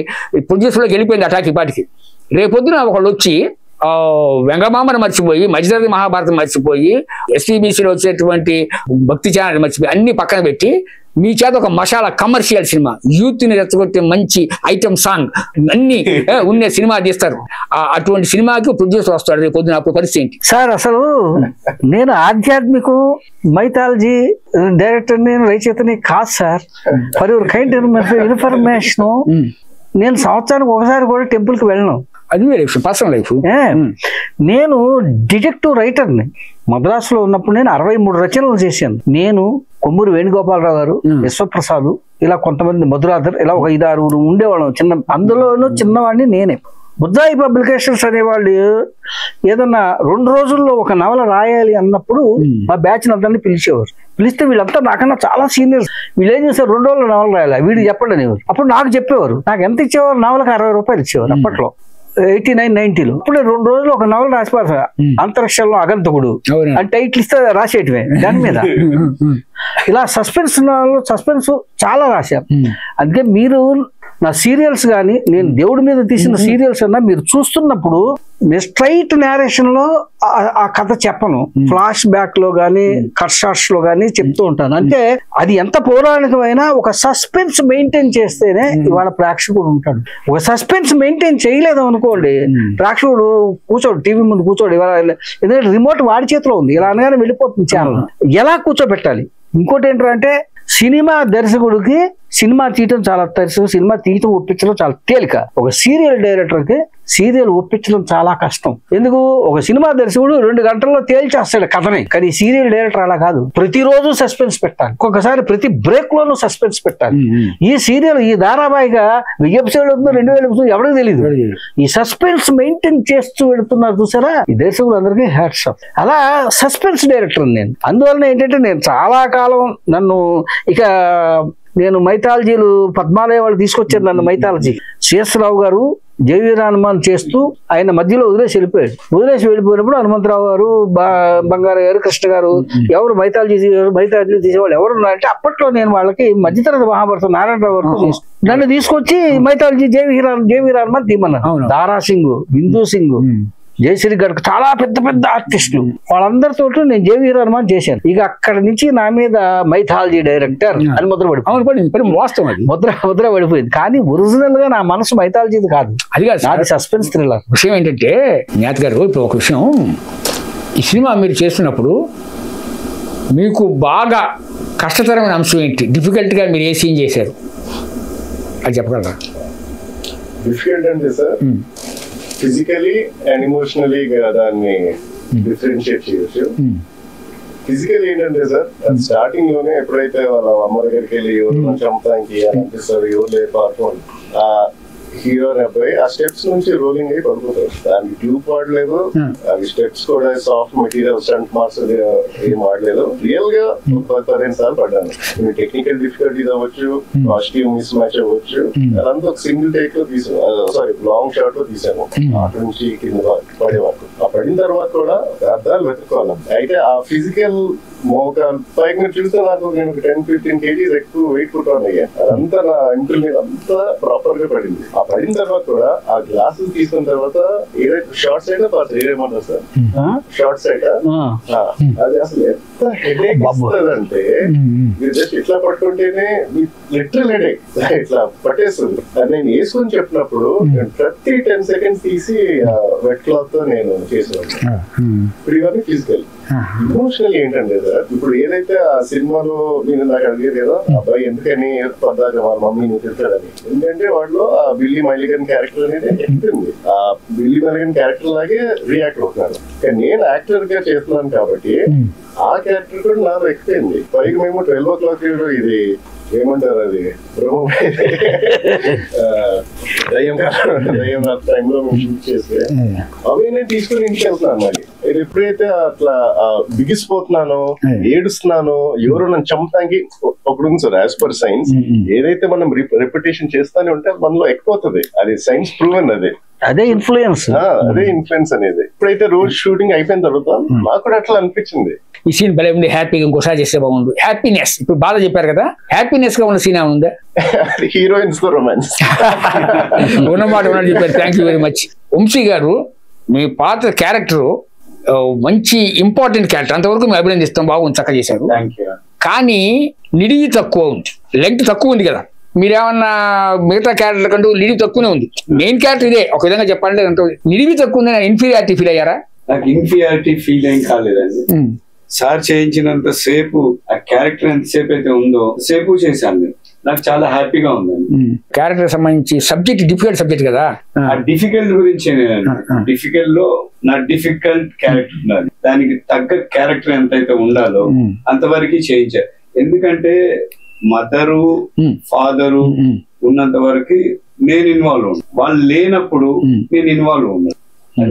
ప్రొడ్యూసర్లోకి వెళ్ళిపోయింది అటాకి పాటికి. రేపొద్దున ఒకళ్ళు వచ్చి వెంగమామను మర్చిపోయి, మధ్యతరగతి మహాభారతం మర్చిపోయి, ఎస్టీబీసీలో వచ్చేటువంటి భక్తి ఛానల్ మర్చిపోయి అన్ని పక్కన పెట్టి మీ చేత ఒక మసాలా కమర్షియల్ సినిమా, యూత్ ని రెచ్చగొట్టే మంచి ఐటమ్ సాంగ్ అన్ని ఉన్న సినిమా తీస్తారు. అటువంటి సినిమాకి ప్రొడ్యూసర్ వస్తాడు రేపు పొద్దున. అప్పుడు పరిస్థితి ఏంటి సార్? అసలు నేను ఆధ్యాత్మికం మైథాలజీ డైరెక్టర్, నేను రచయితని కాదు sir. For your kind information, నేను సంవత్సరానికి ఒకసారి కూడా టెంపుల్ కి వెళ్ళను. అది పర్సనల్ లైఫ్. నేను డిటెక్టివ్ రైటర్ని. మద్రాసులో ఉన్నప్పుడు నేను 63 రచనలు చేశాను. నేను, కొమ్మూరి వేణుగోపాలరావు గారు, విశ్వప్రసాద్, ఇలా కొంతమంది, మధురాధర్, ఇలా ఒక 5-6 ఉండేవాళ్ళం. అందులోనూ చిన్నవాడిని నేనే. బుద్ధాయి పబ్లికేషన్స్ అనేవాళ్ళు ఏదన్నా 2 రోజుల్లో ఒక నవల రాయాలి అన్నప్పుడు మా బ్యాచ్ అందరినీ పిలిచేవారు. పిలిస్తే వీళ్ళంతా నాకన్నా చాలా సీనియర్స్. వీళ్ళు ఏం చేశారు, 2 రోజుల్లో నవల రాయాలి, వీడికి చెప్పండి అనేవారు. అప్పుడు నాకు చెప్పేవారు. నాకు ఎంత ఇచ్చేవారు? నవలకు 60 రూపాయలు ఇచ్చేవారు అప్పట్లో, 89-90లో. అప్పుడు 2 రోజులు ఒక నవల రాసిపారు. అంతరిక్షంలో అగంతకుడు అని టైటిల్ ఇస్తే రాసేయటమే దాని మీద. ఇలా సస్పెన్స్ నవల్లో సస్పెన్స్ చాలా రాశారు. అందుకే మీరు నా సీరియల్స్ కానీ నేను దేవుడి మీద తీసిన సీరియల్స్ అన్నా మీరు చూస్తున్నప్పుడు స్ట్రైట్ నేరేషన్ లో ఆ కథ చెప్పను, ఫ్లాష్ బ్యాక్ లో గానీ కట్ షాట్స్ లో గానీ చెప్తూ ఉంటాను. అంటే అది ఎంత పౌరాణికమైన ఒక సస్పెన్స్ మెయింటైన్ చేస్తేనే ఇవాళ ప్రేక్షకుడు ఉంటాడు. ఒక సస్పెన్స్ మెయింటైన్ చేయలేదు అనుకోండి, ప్రేక్షకుడు కూర్చోడు, టీవీ ముందు కూర్చోడు. ఇవాళ ఎందుకంటే రిమోట్ వాడి చేతిలో ఉంది, ఇలా అనగానే వెళ్ళిపోతుంది ఛానల్. ఎలా కూర్చోబెట్టాలి? ఇంకోటి ఏంటంటే సినిమా దర్శకుడికి సినిమా తీయటం చాలా తెలుసు, సినిమా తీయటం ఒప్పించడం చాలా తేలిక. ఒక సీరియల్ డైరెక్టర్కి సీరియల్ ఒప్పించడం చాలా కష్టం. ఎందుకు? ఒక సినిమా దర్శకుడు 2 గంటల్లో తేల్చేస్తాడు కథని, కానీ సీరియల్ డైరెక్టర్ అలా కాదు. ప్రతిరోజు సస్పెన్స్ పెట్టాలి, ఒక్కొక్కసారి ప్రతి బ్రేక్ లోనూ సస్పెన్స్ పెట్టాలి. ఈ సీరియల్ ఈ ధారావాహిక 1000 ఎపిసోడ్ అవుతుందో 2000 ఎపిసోడ్ ఎవరికి తెలియదు. ఈ సస్పెన్స్ మెయింటైన్ చేస్తూ వెళుతున్నారు చూసారా, ఈ దర్శకుడు అందరికీ హ్యాట్స్ ఆఫ్. అలా సస్పెన్స్ డైరెక్టర్ నేను. అందువలన ఏంటంటే నేను చాలా కాలం నన్ను నేను మైథాలజీలు పద్మాలయ వాళ్ళు తీసుకొచ్చారు నన్ను మైథాలజీ. శేషరావు గారు జేవీఆర్ హనుమాన్ చేస్తూ ఆయన మధ్యలో వదిలేసి వెళ్ళిపోయినప్పుడు హనుమంతరావు గారు, బంగారు గారు, కృష్ణ గారు ఎవరు మైథాలజీ తీసేవాళ్ళు ఎవరు ఉన్నారంటే అప్పట్లో నేను వాళ్ళకి మధ్యతరగతి మహాభారతం నారాయణరావు గారు నన్ను తీసుకొచ్చి మైథాలజీ జేవీఆర్ హనుమాన్ తీయమన్నారు. దారా సింగ్, బిందు సింగ్, జయశ్రీ గారికి చాలా పెద్ద పెద్ద ఆర్టిస్టులు, వాళ్ళందరితో నేను జేవీఆర్ హనుమాన్ చేశాను. ఇక అక్కడ నుంచి నా మీద మైథాలజీ డైరెక్టర్ అని ముద్ర పడిపోయింది. వాస్తవం అది ముద్ర పడిపోయింది. కానీ ఒరిజినల్ గా నా మనసు మైథాలజీది కాదు, అది కాదు సస్పెన్స్ థ్రిల్లర్. విషయం ఏంటంటే జ్ఞాత్ గారు, ఇప్పుడు ఒక విషయం, ఈ సినిమా మీరు చేస్తున్నప్పుడు మీకు బాగా కష్టతరమైన అంశం ఏంటి? డిఫికల్ట్గా మీరు ఏ సీన్ చేశారు అది చెప్పగలరా? డిఫికల్ట్ అంటే సార్ ఫిజికలీ అండ్ ఎమోషనలీ దాన్ని డిఫరెన్షియేట్ చేయొచ్చు. ఫిజికల్ ఏంటంటే సార్ స్టార్టింగ్ లోనే ఎప్పుడైతే వాళ్ళ అమ్మ దగ్గరికి వెళ్ళి ఎవరు చంపడానికి అని అనిపిస్తారు, ఎవరు లేదు పాడుకోండి, ఆ హీరో అబ్బాయి ఆ స్టెప్స్ నుంచి రోలింగ్ అయి పడిపోతారు. దానికి ట్యూబ్ వాడలేదు, అవి స్టెప్స్ కూడా సాఫ్ట్ మెటీరియల్ స్టంట్ మాస్టర్ ఏం వాడలేదు. రియల్ గా 10-15 సార్లు పడ్డాను. టెక్నికల్ డిఫికల్టీస్ అవ్వచ్చు, కాస్ట్యూమ్ మిస్ మ్యాచ్ అవ్వచ్చు, అదంతా ఒక సింగిల్ టేక్ లో తీసాను, లాంగ్ షాట్ లో తీసాను. అక్కడ నుంచి కింద పడే వరకు. ఆ పడిన తర్వాత కూడా అర్థాలు వెతుక్కోవాలి. అయితే ఆ ఫిజికల్ మోకాలు పైకి మీరు చూస్తే నాకు నేను 10-15 kgs ఎక్కువ వెయిట్ పుట్టాను అయ్యా. అదంతా నా ఇంకుల మీద అంతా ప్రాపర్ గా పడింది. ఆ పడిన తర్వాత కూడా ఆ గ్లాసెస్ తీసుకున్న తర్వాత ఏదైతే షార్ట్ సైడ్ ఏమంటారు సార్, షార్ట్ సైడ్ అది అసలు ఎంత హెడేక్ ఇస్తుందంటే మీరు జస్ట్ ఇట్లా పట్టుకుంటేనే లిటరల్ హెడేక్ ఇట్లా పట్టేస్తుంది. అది నేను వేసుకొని చెప్పినప్పుడు ప్రతి 10 seconds తీసి వెట్ క్లాత్ తో నేను చేసాను. ఇప్పుడు ఇవన్నీ ఫిజికల్. ఎమోషనల్ ఏంటంటే సార్, ఇప్పుడు ఏదైతే ఆ సినిమాలో నేను నాకు అడిగేది కదా అబ్బాయి ఎందుకని పద్దాక వాళ్ళ మమ్మీని తిడతాడని, ఎందుకంటే వాళ్ళు ఆ బిల్లీ మైలిగన్ క్యారెక్టర్ అనేది ఎక్కింది. ఆ బిల్లీ మైలిగన్ క్యారెక్టర్ లాగే రియాక్ట్ అవుతున్నారు. కానీ నేను యాక్టర్ గా చేస్తున్నాను కాబట్టి ఆ క్యారెక్టర్ కూడా నాలో ఎక్కిపోయింది. పైకి మేము 12 o'clock ఇది ఏమంటారు అది దయ్యం టైంలో మేము షూట్ చేస్తే అవి నేను తీసుకుని ఇంటికి వెళ్తున్నాను. మరి ఇది ఎప్పుడైతే అట్లా బిగిసిపోతున్నానో, ఏడుస్తున్నానో, ఎవరో నన్ను చంపడానికి ఒకటి ఉంది సార్. యాజ్ పర్ సైన్స్ ఏదైతే మనం రిపిటేషన్ చేస్తానే ఉంటే మనలో ఎక్కువవుతుంది. అది సైన్స్ ప్రూవెన్. అదే ఇన్ఫ్లుయెన్స్ అనేది. ఇప్పుడైతే రోజు షూటింగ్ అయిపోయిన తర్వాత నాకు కూడా అట్లా అనిపించింది, ఈ సీన్ భలే ఉంది, హ్యాపీగా ఇంకోసారి చేస్తే బాగుంది. హ్యాపీనెస్ ఇప్పుడు బాధ చెప్పారు కదా, హ్యాపీనెస్ గా ఉన్న సీన్ ఉందా? హీరోయిన్స్ తో రొమాన్స్ ఉన్నమాట ఉన్నట్టు చెప్పారు. Thank you very much. Vamsi గారు, మీ పాత్ర క్యారెక్టర్ మంచి ఇంపార్టెంట్ క్యారెక్టర్, అంతవరకు మేము అభినందిస్తాం, బాగుంది, చక్కగా చేశారు. కానీ నిడివి తక్కువ ఉంది, లెంగ్త్ తక్కువ ఉంది కదా. మీరేమన్నా మిగతా క్యారెక్టర్ కంటూ నిడివి తక్కువనే ఉంది. మెయిన్ క్యారెక్టర్ ఇదే, ఒక విధంగా చెప్పాలంటే నిడివి తక్కువ ఉంది. ఇన్ఫీరియారిటీ ఫీల్ అయ్యారా? నాకు ఇన్ఫీరియారిటీ ఫీల్ ఏం కాలేదండి. సార్ చేయించినంత సేపు ఆ క్యారెక్టర్ ఎంతసేపు అయితే ఉందో సేపు చేశాను నేను. నాకు చాలా హ్యాపీగా ఉందండి. క్యారెక్టర్ సంబంధించి సబ్జెక్ట్ డిఫికల్ట్ సబ్జెక్ట్ కదా, ఆ డిఫికల్ట్ గురించి డిఫికల్ట్ లో నా డిఫికల్ట్ క్యారెక్టర్ ఉన్నది, దానికి తగ్గ క్యారెక్టర్ ఎంతైతే ఉండాలో అంతవరకు చేయించారు. ఎందుకంటే మదరు ఫాదరు ఉన్నంత వరకు నేను ఇన్వాల్వ్ ఉన్నాను, వాళ్ళు లేనప్పుడు నేను ఇన్వాల్వ్ ఉన్నాను.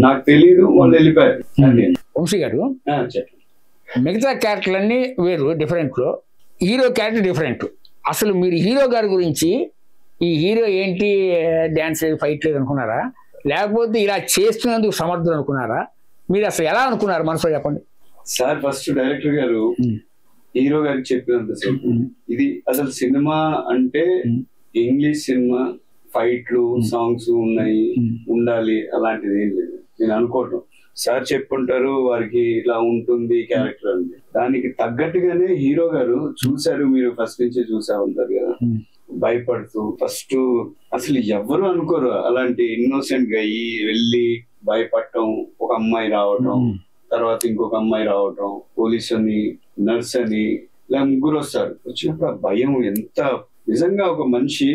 నాకు తెలీదు, వాళ్ళు వెళ్ళిపోయారు. వంశీ గారు, మిగతా క్యారెక్టర్లన్నీ వేరు, డిఫరెంట్ లో హీరో క్యారెక్టర్ డిఫరెంట్. అసలు మీరు హీరో గారి గురించి ఈ హీరో ఏంటి డాన్స్ ఫైట్ లేదు అనుకున్నారా, లేకపోతే ఇలా చేస్తున్నందుకు సమర్థులు అనుకున్నారా? మీరు అసలు ఎలా అనుకున్నారు మనసులో చెప్పండి. సార్ ఫస్ట్ డైరెక్టర్ గారు హీరో గారికి చెప్పినంతసేపు ఇది అసలు సినిమా అంటే ఇంగ్లీష్ సినిమా ఫైట్లు సాంగ్స్ ఉన్నాయి ఉండాలి అలాంటిది ఏం లేదు. నేను అనుకోవటం సార్ చెప్పుంటారు వారికి ఇలా ఉంటుంది క్యారెక్టర్ అంటే, దానికి తగ్గట్టుగానే హీరో గారు చూసారు. మీరు ఫస్ట్ నుంచి చూసా ఉంటారు కదా, భయపడుతూ ఫస్ట్ అసలు ఎవరు అనుకోరు అలాంటి ఇన్నోసెంట్ గా వెళ్ళి భయపడటం, ఒక అమ్మాయి రావటం, తర్వాత ఇంకొక అమ్మాయి రావటం, పోలీస్ అని నర్స్ అని ఇలా ముగ్గురు వస్తారు. వచ్చినప్పుడు ఆ భయం ఎంత నిజంగా ఒక మనిషి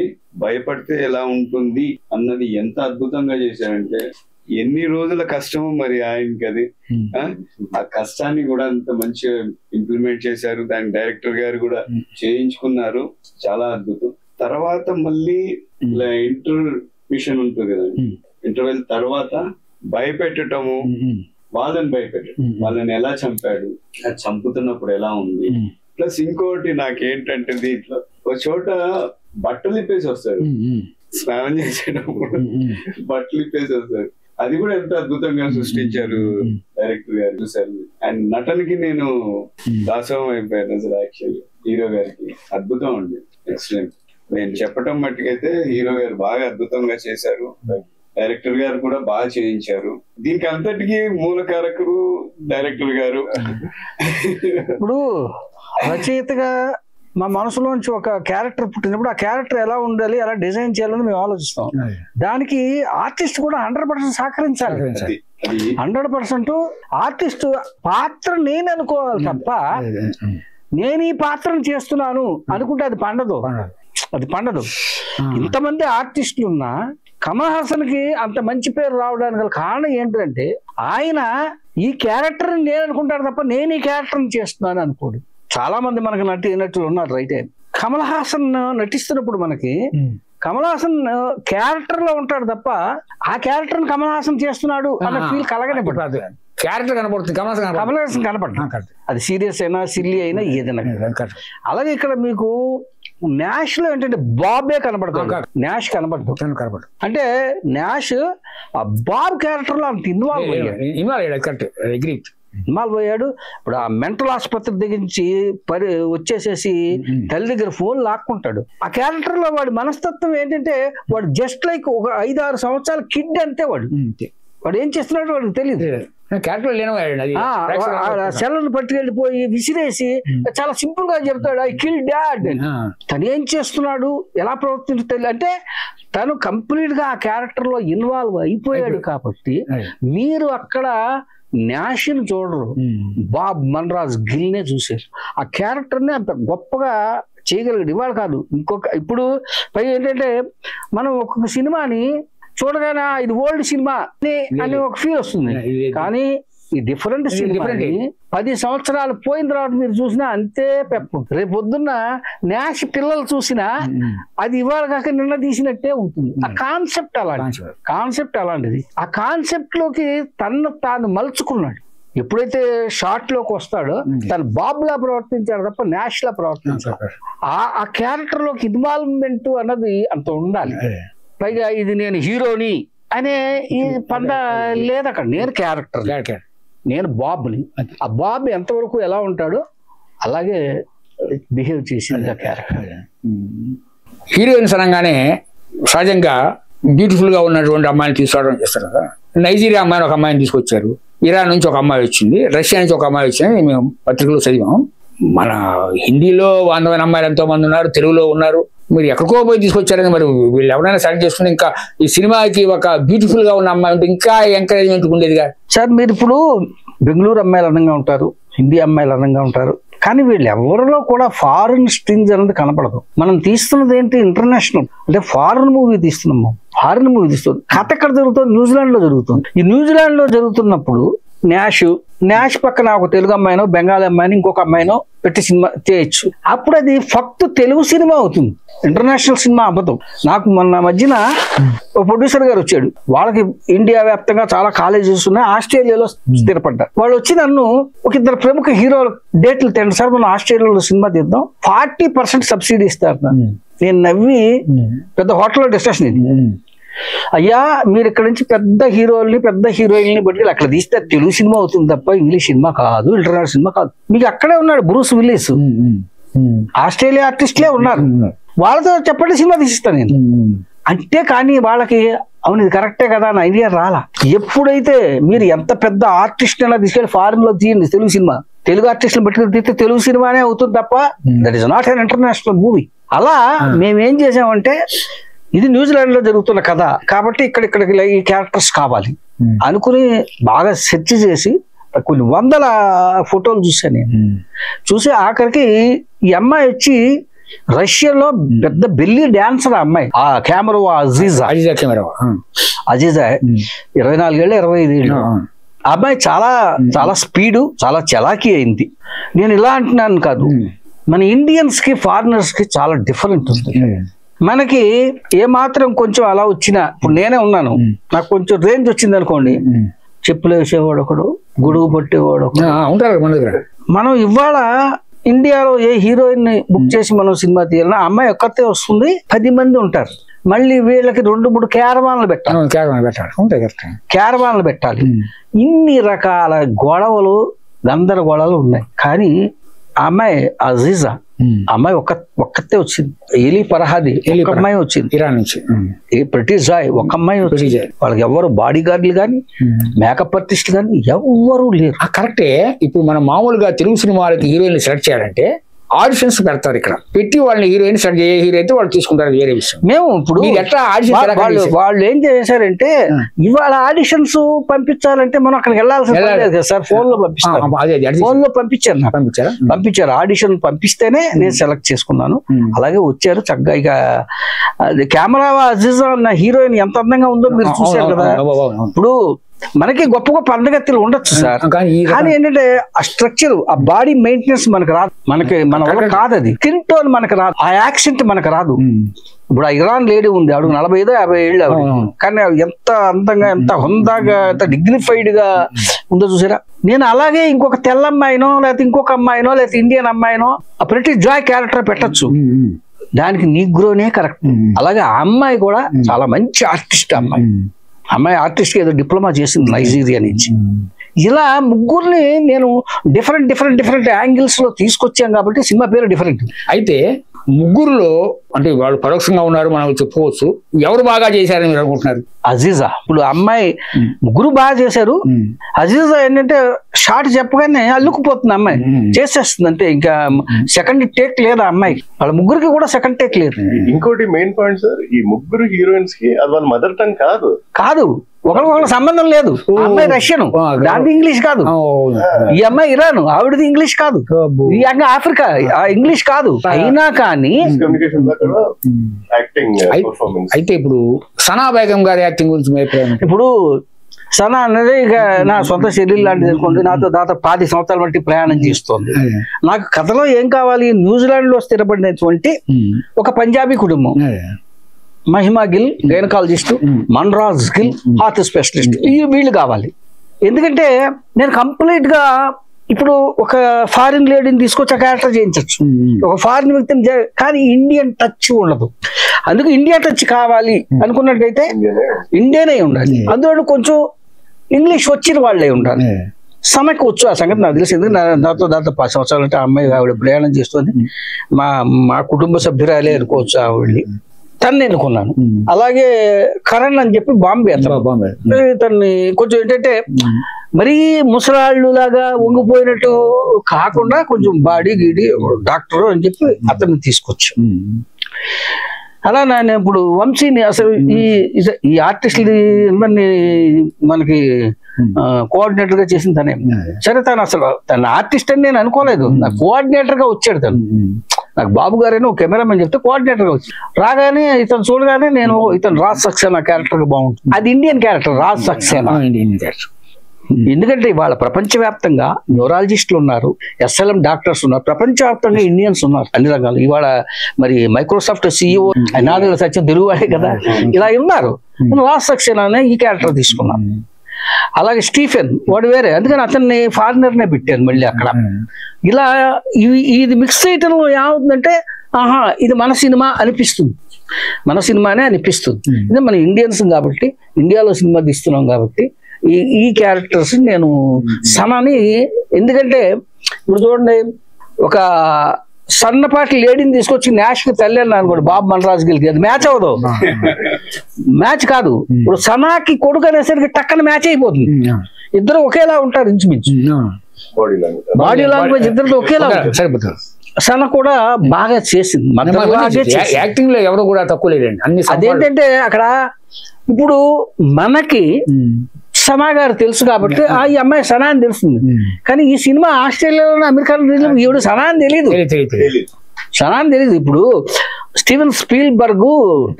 భయపడితే ఎలా ఉంటుంది అన్నది ఎంత అద్భుతంగా చేశారంటే, ఎన్ని రోజుల కష్టమో మరి ఆయనకి అది. ఆ కష్టాన్ని కూడా అంత మంచిగా ఇంప్లిమెంట్ చేశారు. దాని డైరెక్టర్ గారు కూడా చేయించుకున్నారు. చాలా అద్భుతం. తర్వాత మళ్ళీ ఇలా ఇంటర్మిషన్ ఉంటుంది కదా, ఇంటర్వెల్ తర్వాత భయపెట్టటము, వాళ్ళని భయపెట్టడం, వాళ్ళని ఎలా చంపాడు, అది చంపుతున్నప్పుడు ఎలా ఉంది. ప్లస్ ఇంకోటి నాకేంటంటే దీంట్లో ఒక చోట బట్టలు ఇప్పేసి వస్తారు, స్నానం చేసేటప్పుడు బట్టలు ఇప్పేసి వస్తారు. అది కూడా ఎంత అద్భుతంగా సృష్టించారు డైరెక్టర్ గారు. చూసారు. అండ్ నటనకి నేను దాసోహం అయిపోయాను అసలు. యాక్చువల్లీ హీరో గారికి అద్భుతం ఉంది, ఎక్సలెంట్. నేను చెప్పటం మట్టుకైతే హీరో గారు బాగా అద్భుతంగా చేశారు. డైరెక్టర్ గారు కూడా బాగా చేయించారు. దీనికి అంతటికి మూల కారకుడు డైరెక్టర్ గారు. ఇప్పుడు రచయితగా మా మనసులోంచి ఒక క్యారెక్టర్ పుట్టినప్పుడు ఆ క్యారెక్టర్ ఎలా ఉండాలి, ఎలా డిజైన్ చేయాలని మేము ఆలోచిస్తాం. దానికి ఆర్టిస్ట్ కూడా 100% సహకరించాలి. 100% ఆర్టిస్ట్ పాత్ర నేను అనుకోవాలి తప్ప నేను ఈ పాత్రను చేస్తున్నాను అనుకుంటే అది పండదు. ఇంతమంది ఆర్టిస్టులు ఉన్నా కమల్ హాసన్ కి అంత మంచి పేరు రావడానికి గల కారణం ఏంటంటే, ఆయన ఈ క్యారెక్టర్ నేను అనుకుంటాడు తప్ప నేను ఈ క్యారెక్టర్ చేస్తున్నాను అనుకోడు. చాలా మంది మనకు నటులు ఉన్నారు. రైతే కమల్ హాసన్ నటిస్తున్నప్పుడు మనకి కమల్ హాసన్ క్యారెక్టర్ లో ఉంటాడు తప్ప ఆ క్యారెక్టర్ కమల్ హాసన్ చేస్తున్నాడు అన్న ఫీల్ కలగనిపడదు. క్యారెక్టర్ కనపడుతుంది, కమల్ హాసన్ కనపడదు. అది సీరియస్ అయినా సిల్లీ అయినా ఏదైనా. అలాగే ఇక్కడ మీకు న్యాష్ లో ఏంటంటే బాబే కనపడతాడు, న్యాష్ కనపడదు. అంటే న్యాష్ ఆ బాబ్ క్యారెక్టర్ లో అంత ఇన్వాల్వ్ అయ్యాడు. ఇప్పుడు ఆ మెంటల్ ఆసుపత్రి దగ్గరించి వచ్చేసేసి తల్లి దగ్గర ఫోన్ లాక్కుంటాడు. ఆ క్యారెక్టర్ లో వాడి మనస్తత్వం ఏంటంటే, వాడు జస్ట్ లైక్ ఒక 5-6 సంవత్సరాల కిడ్ అంతే. వాడు ఏం చేస్తున్నాడు వాడికి తెలియదు. సెల్లను పట్టుకెళ్ళిపోయి విసిరేసి చాలా సింపుల్ గా చెప్తాడు, ఐ కిల్ డాడ్. తను ఏం చేస్తున్నాడు, ఎలా ప్రవర్తించు అంటే తను కంప్లీట్ గా ఆ క్యారెక్టర్ లో ఇన్వాల్వ్ అయిపోయాడు. కాబట్టి మీరు అక్కడ న్యాష్ని చూడరు, బాబ్ మన్రాజ్ గిల్నే చూసారు. ఆ క్యారెక్టర్ ని అంత గొప్పగా చేయగలిగాడు. ఇవాళ కాదు, ఇప్పుడు పైగా ఏంటంటే మనం ఒక్కొక్క సినిమాని చూడగానే ఇది ఓల్డ్ సినిమా అని ఒక ఫీల్ వస్తుంది. కానీ ఈ డిఫరెంట్ సినిమాని 10 సంవత్సరాలు పోయిన తర్వాత మీరు చూసినా అంతే పెప్పు. రేపు పొద్దున్న న్యాష్ పిల్లలు చూసినా అది ఇవాళ కాక నిన్న తీసినట్టే ఉంటుంది. ఆ కాన్సెప్ట్ అలాంటిది. ఆ కాన్సెప్ట్ లోకి తాను మలుచుకున్నాడు. ఎప్పుడైతే షార్ట్ లోకి వస్తాడో తను బాబ్ లా ప్రవర్తించాడు తప్ప న్యాష్ లా ప్రవర్తించాడు. ఆ క్యారెక్టర్ లోకి ఇన్వాల్వ్మెంట్ అన్నది అంత ఉండాలి. పైగా ఇది నేను హీరోని అనే ఈ పంద లేదు అక్కడ. నేను క్యారెక్టర్, నేను బాబ్ని. ఆ బాబ్ ఎంతవరకు ఎలా ఉంటాడో అలాగే బిహేవ్ చేసింది ఆ క్యారెక్టర్. హీరోయిన్స్ అనగానే సహజంగా బ్యూటిఫుల్ గా ఉన్నటువంటి అమ్మాయిని తీసుకోవడం చేస్తారు కదా. నైజీరియా అమ్మాయిని ఒక అమ్మాయిని తీసుకొచ్చారు, ఇరాన్ నుంచి ఒక అమ్మాయి వచ్చింది, రష్యా నుంచి ఒక అమ్మాయి వచ్చింది. మేము పత్రికలో చదివాం. మన హిందీలో అందమైన అమ్మాయిలు ఎంతో మంది ఉన్నారు, తెలుగులో ఉన్నారు. మీరు ఎక్కడికో పోయి తీసుకొచ్చారని మరి వీళ్ళు ఎవరైనా సెలెక్ట్ చేసుకుని ఇంకా ఈ సినిమాకి ఒక బ్యూటిఫుల్ గా ఉన్న అమ్మాయి ఉంటే ఇంకా ఎంకరేజ్మెంట్ ఉండేదిగా. సార్ మీరు ఇప్పుడు బెంగళూరు అమ్మాయిలు అందంగా ఉంటారు, హిందీ అమ్మాయిలు అందంగా ఉంటారు, కానీ వీళ్ళు ఎవరిలో కూడా ఫారిన్ స్ట్రింగ్స్ అనేది కనపడదు. మనం తీస్తున్నది ఏంటి, ఇంటర్నేషనల్ అంటే ఫారిన్ మూవీ తీస్తున్నాము. ఫారిన్ మూవీ తీస్తుంది. కథ ఎక్కడ జరుగుతుంది, న్యూజిలాండ్ లో జరుగుతుంది. ఈ న్యూజిలాండ్ లో జరుగుతున్నప్పుడు న్యాష్ పక్కన ఒక తెలుగు అమ్మాయినో బెంగాలీ అమ్మాయిని ఇంకొక అమ్మాయినో పెట్టి సినిమా చేయొచ్చు. అప్పుడు అది ఫక్త్ తెలుగు సినిమా అవుతుంది, ఇంటర్నేషనల్ సినిమా అబద్ధం. నాకు మొన్న మధ్యన ఒక ప్రొడ్యూసర్ గారు వచ్చాడు. వాళ్ళకి ఇండియా వ్యాప్తంగా చాలా కాలేజెస్ ఉన్నాయి, ఆస్ట్రేలియాలో స్థిరపడ్డారు. వాళ్ళు వచ్చి నన్ను ఒక 2 ప్రముఖ హీరోలు డేట్లు తిండి సార్ మనం ఆస్ట్రేలియాలో సినిమా తీద్దాం, 40% సబ్సిడీ ఇస్తారు. నేను నవ్వి పెద్ద హోటల్లో డిస్కషన్ ఇది. అయ్యా మీరు ఇక్కడ నుంచి పెద్ద హీరోల్ని పెద్ద హీరోయిన్ని బట్టి అక్కడ తీస్తే తెలుగు సినిమా అవుతుంది తప్ప ఇంగ్లీష్ సినిమా కాదు, ఇంటర్నేషనల్ సినిమా కాదు. మీకు అక్కడే ఉన్నాడు బ్రూస్ విల్లిస్, ఆస్ట్రేలియా ఆర్టిస్ట్లే ఉన్నారు, వాళ్ళతో చెప్పండి సినిమా తీసిస్తాను నేను. అంటే కానీ వాళ్ళకి అవును ఇది కరెక్టే కదా అని ఐడియా రాలా. ఎప్పుడైతే మీరు ఎంత పెద్ద ఆర్టిస్ట్ అయినా తీసుకెళ్ళి ఫారిన్ లో తీయండి తెలుగు సినిమా, తెలుగు ఆర్టిస్టులు పెట్టుకుని తీస్తే తెలుగు సినిమానే అవుతుంది తప్ప that is not an international movie. అలా మేమేం చేసామంటే ఇది న్యూజిలాండ్ లో జరుగుతున్న కథ కాబట్టి ఇక్కడికి ఈ క్యారెక్టర్స్ కావాలి అనుకుని బాగా సెర్చ్ చేసి కొన్ని వందల ఫోటోలు చూసాను నేను. చూసి ఆఖరికి ఈ అమ్మాయి వచ్చి రష్యాలో పెద్ద బెల్లీ డాన్సర్ అమ్మాయి, ఆ కెమెరా అజీజా 24 ఏళ్ళు 25 ఏళ్ళు అమ్మాయి చాలా చాలా స్పీడు చాలా చలాకీ అయింది. నేను ఇలా అంటున్నాను కాదు, మన ఇండియన్స్ కి ఫారినర్స్ కి చాలా డిఫరెంట్ ఉంది. మనకి ఏ మాత్రం కొంచెం అలా వచ్చినా, ఇప్పుడు నేనే ఉన్నాను, నాకు కొంచెం రేంజ్ వచ్చింది అనుకోండి, చెప్పులు వేసేవాడు ఒకడు, గొడుగు పట్టేవాడు ఒకడు. మనం ఇవాళ ఇండియాలో ఏ హీరోయిన్ ని బుక్ చేసి మనం సినిమా తీయాలన్నా అమ్మాయి ఒక్కతే వస్తుంది, 10 మంది ఉంటారు. మళ్ళీ వీళ్ళకి 2-3 క్యారవాన్లు పెట్టాలి. ఇన్ని రకాల గొడవలు గందరగోళాలు ఉన్నాయి. కానీ ఆ అమ్మాయి అజీజా అమ్మాయి ఒక్కతే వచ్చింది. ఎలీ ఫర్హాదీ ఒక అమ్మాయి వచ్చింది ఇరాన్ నుంచి, ప్రిటీ జాయ్ ఒక అమ్మాయి వచ్చింది. వాళ్ళకి ఎవరు బాడీ గార్డులు కానీ మేకప్ ఆర్టిస్టులు కానీ ఎవ్వరూ లేరు. కరెక్టే. ఇప్పుడు మనం మామూలుగా తెలుగు సినిమాలకి హీరోయిన్ సెలెక్ట్ చేయాలంటే ఆడిషన్స్ పెడతారు. ఇక్కడ పెట్టి వాళ్ళని హీరోయిన్ సెలెక్ట్ ఏ హీరో అయితే వాళ్ళు తీసుకుంటారు, వేరే విషయం. మేము ఇప్పుడు ఎట్లా వాళ్ళు ఏం చేశారంటే ఇవాళ ఆడిషన్స్ పంపించాలంటే మనం అక్కడికి వెళ్ళాల్సి సార్, ఫోన్ లో పంపించారు. ఆడిషన్ పంపిస్తేనే నేను సెలెక్ట్ చేసుకున్నాను. అలాగే వచ్చారు చక్కగా. ఇక కెమెరా అజీజా అన్న హీరోయిన్ ఎంత అందంగా ఉందో మీరు చూశారు కదా. ఇప్పుడు మనకి గొప్ప గొప్ప అందగత్తెలు ఉండొచ్చు సార్, కానీ ఏంటంటే ఆ స్ట్రక్చర్ ఆ బాడీ మెయింటెనెన్స్ మనకు రాదు. మన వల్ల కాదు, అది స్కిన్ టోన్ మనకు రాదు, ఆ యాక్సెంట్ మనకు రాదు. ఇప్పుడు ఆ ఇరాన్ లేడీ ఉంది, అడుగు 45-50 ఏళ్ళు, కానీ ఎంత అందంగా ఎంత హుందాగా ఎంత డిగ్నిఫైడ్ గా ఉందో చూసారా. నేను అలాగే ఇంకొక తెల్ల అమ్మాయినో లేకపోతే ఇంకొక అమ్మాయినో లేకపోతే ఇండియన్ అమ్మాయినో ఆ ప్రిటీ జాయ్ క్యారెక్టర్ పెట్టచ్చు, దానికి నీగ్రోనే కరెక్ట్. అలాగే ఆ అమ్మాయి కూడా చాలా మంచి ఆర్టిస్ట్. అమ్మాయి ఆర్టిస్ట్ ఏదో డిప్లొమా చేసింది నైజీరియా నుంచి. ఇలా ముగ్గురిని నేను డిఫరెంట్ యాంగిల్స్ లో తీసుకొచ్చాను కాబట్టి సినిమా పేరు డిఫరెంట్. అయితే ముగ్గురులో అంటే వాళ్ళు పరోక్షంగా ఉన్నారు మనం చెప్పుకోవచ్చు. ఎవరు బాగా చేశారని మీరు అనుకుంటున్నారు? అజీజా. ఇప్పుడు అమ్మాయి ముగ్గురు బాగా చేశారు. అజీజా ఏంటంటే షార్ట్ చెప్పగానే అల్లుకుపోతుంది అమ్మాయి, చేసేస్తుంది అంతే. ఇంకా సెకండ్ టేక్ లేదు అమ్మాయి. వాళ్ళ ముగ్గురికి కూడా సెకండ్ టేక్ లేదు. ఇంకోటి మెయిన్ పాయింట్ సార్, ఈ ముగ్గురు హీరోయిన్స్ కి అది వాళ్ళ మదర్ టంగ్ కాదు, ఒకరికి సంబంధం లేదు. అమ్మాయి రష్యన్, దాని ఇంగ్లీష్ కాదు. ఈ అమ్మాయి ఇరాన్, ఆవిడది ఇంగ్లీష్ కాదు. ఈ అమ్మాయి ఆఫ్రికా, ఇంగ్లీష్ కాదు. అయినా కానీ అయితే ఇప్పుడు సనా బేగం గారి యాక్టింగ్ గురించి ఇప్పుడు సనా అనేది ఇక నా సొంత శరీరం లాంటిది అనుకోండి. నాతో దాదాపు 10 సంవత్సరాల బట్టి ప్రయాణం చేస్తోంది. నాకు కథలో ఏం కావాలి, న్యూజిలాండ్ లో స్థిరపడినటువంటి ఒక పంజాబీ కుటుంబం, Mahima Gill gynaecologist, Manraj Gill heart specialist, వీళ్ళు కావాలి. ఎందుకంటే నేను కంప్లీట్ గా ఇప్పుడు ఒక ఫారిన్ లేడీని తీసుకొచ్చి ఆ క్యారెక్టర్ చేయించవచ్చు, ఒక ఫారిన్ వ్యక్తిని, కానీ ఇండియన్ టచ్ ఉండదు. అందుకు ఇండియా టచ్ కావాలి అనుకున్నట్టయితే ఇండియనే ఉండాలి. అందులో కొంచెం ఇంగ్లీష్ వచ్చిన వాళ్ళే ఉండాలి. సమయకు వచ్చు ఆ సంగతి నాకు తెలిసి. ఎందుకంటే నాతో దాదాపు 10 సంవత్సరాలు అంటే అమ్మాయి ఆవిడ ప్రయాణం చేస్తుంది. మా కుటుంబ సభ్యురాలే అనుకోవచ్చు ఆవిడ్ని. తన్ని ఎన్నుకున్నాను. అలాగే కరణ్ అని చెప్పి బాంబే, తన్ని కొంచెం ఏంటంటే మరీ ముసలాళ్ళు లాగా వంగిపోయినట్టు కాకుండా కొంచెం బాడీ గీడి డాక్టర్ అని చెప్పి అతన్ని తీసుకొచ్చు. అలా నేను ఇప్పుడు వంశీని అసలు ఈ ఆర్టిస్టులు అందరినీ మనకి కోఆర్డినేటర్ గా చేసింది తనే. సరే, తన ఆర్టిస్ట్ అని నేను అనుకోలేదు, నాకు కోఆర్డినేటర్ గా వచ్చాడు తను. నాకు బాబు గారైనా ఒక కెమెరామెన్ చెప్తే కోఆర్డినేటర్ గా వచ్చి రాగానే ఇతను చూడగానే నేను ఇతను రాజ్ సక్సేనా క్యారెక్టర్ గా బాగుంటుంది. అది Indian character, Raj Saxena Indian character. ఎందుకంటే ఇవాళ ప్రపంచవ్యాప్తంగా న్యూరాలజిస్టులు ఉన్నారు, SLM డాక్టర్స్ ఉన్నారు, ప్రపంచవ్యాప్తంగా ఇండియన్స్ ఉన్నారు అన్ని రకాలు. ఇవాళ మరి మైక్రోసాఫ్ట్ CEO నాదేళ్ళ సత్యం తెలుగువాడే కదా, ఇలా ఉన్నారు. రాజ్ సక్సేనా అనే ఈ క్యారెక్టర్ తీసుకున్నాను. అలాగే స్టీఫెన్ వాడు వేరే, అందుకని అతన్ని ఫారినర్నే పెట్టాను మళ్ళీ అక్కడ. ఇలా ఇది మిక్స్ చేయటంలో ఏమవుతుందంటే ఆహా ఇది మన సినిమా అనిపిస్తుంది, మన సినిమానే అనిపిస్తుంది. ఇది మన ఇండియన్స్ కాబట్టి, ఇండియాలో సినిమా తీస్తున్నాం కాబట్టి ఈ క్యారెక్టర్స్ నేను సనాని. ఎందుకంటే ఇప్పుడు చూడండి, ఒక సన్నపాటి లేడీని తీసుకొచ్చి నేషనల్ తల్లి అన్నాను అనుకోండి, బాబు మనరాజు గిల్కి, అది మ్యాచ్ అవ్వదు, మ్యాచ్ కాదు. ఇప్పుడు సనాకి కొడుకు అనేసరికి టక్కన మ్యాచ్ అయిపోతుంది. ఇద్దరు ఒకేలా ఉంటారు ఇంచుమించు, బాడీ లాంగ్వేజ్ ఇద్దరు ఒకేలా సరిపోతుంది. సన కూడా బాగా చేసింది, యాక్టింగ్ లో ఎవరు కూడా తక్కువ లేదండి అన్ని. అదేంటంటే అక్కడ ఇప్పుడు మనకి సనా గారు తెలుసు కాబట్టి ఈ అమ్మాయి సనా అని తెలుస్తుంది, కానీ ఈ సినిమా ఆస్ట్రేలియాలో అమెరికాలో ఈవిడ సనా అని తెలియదు, సనా అని తెలియదు. ఇప్పుడు Steven Spielberg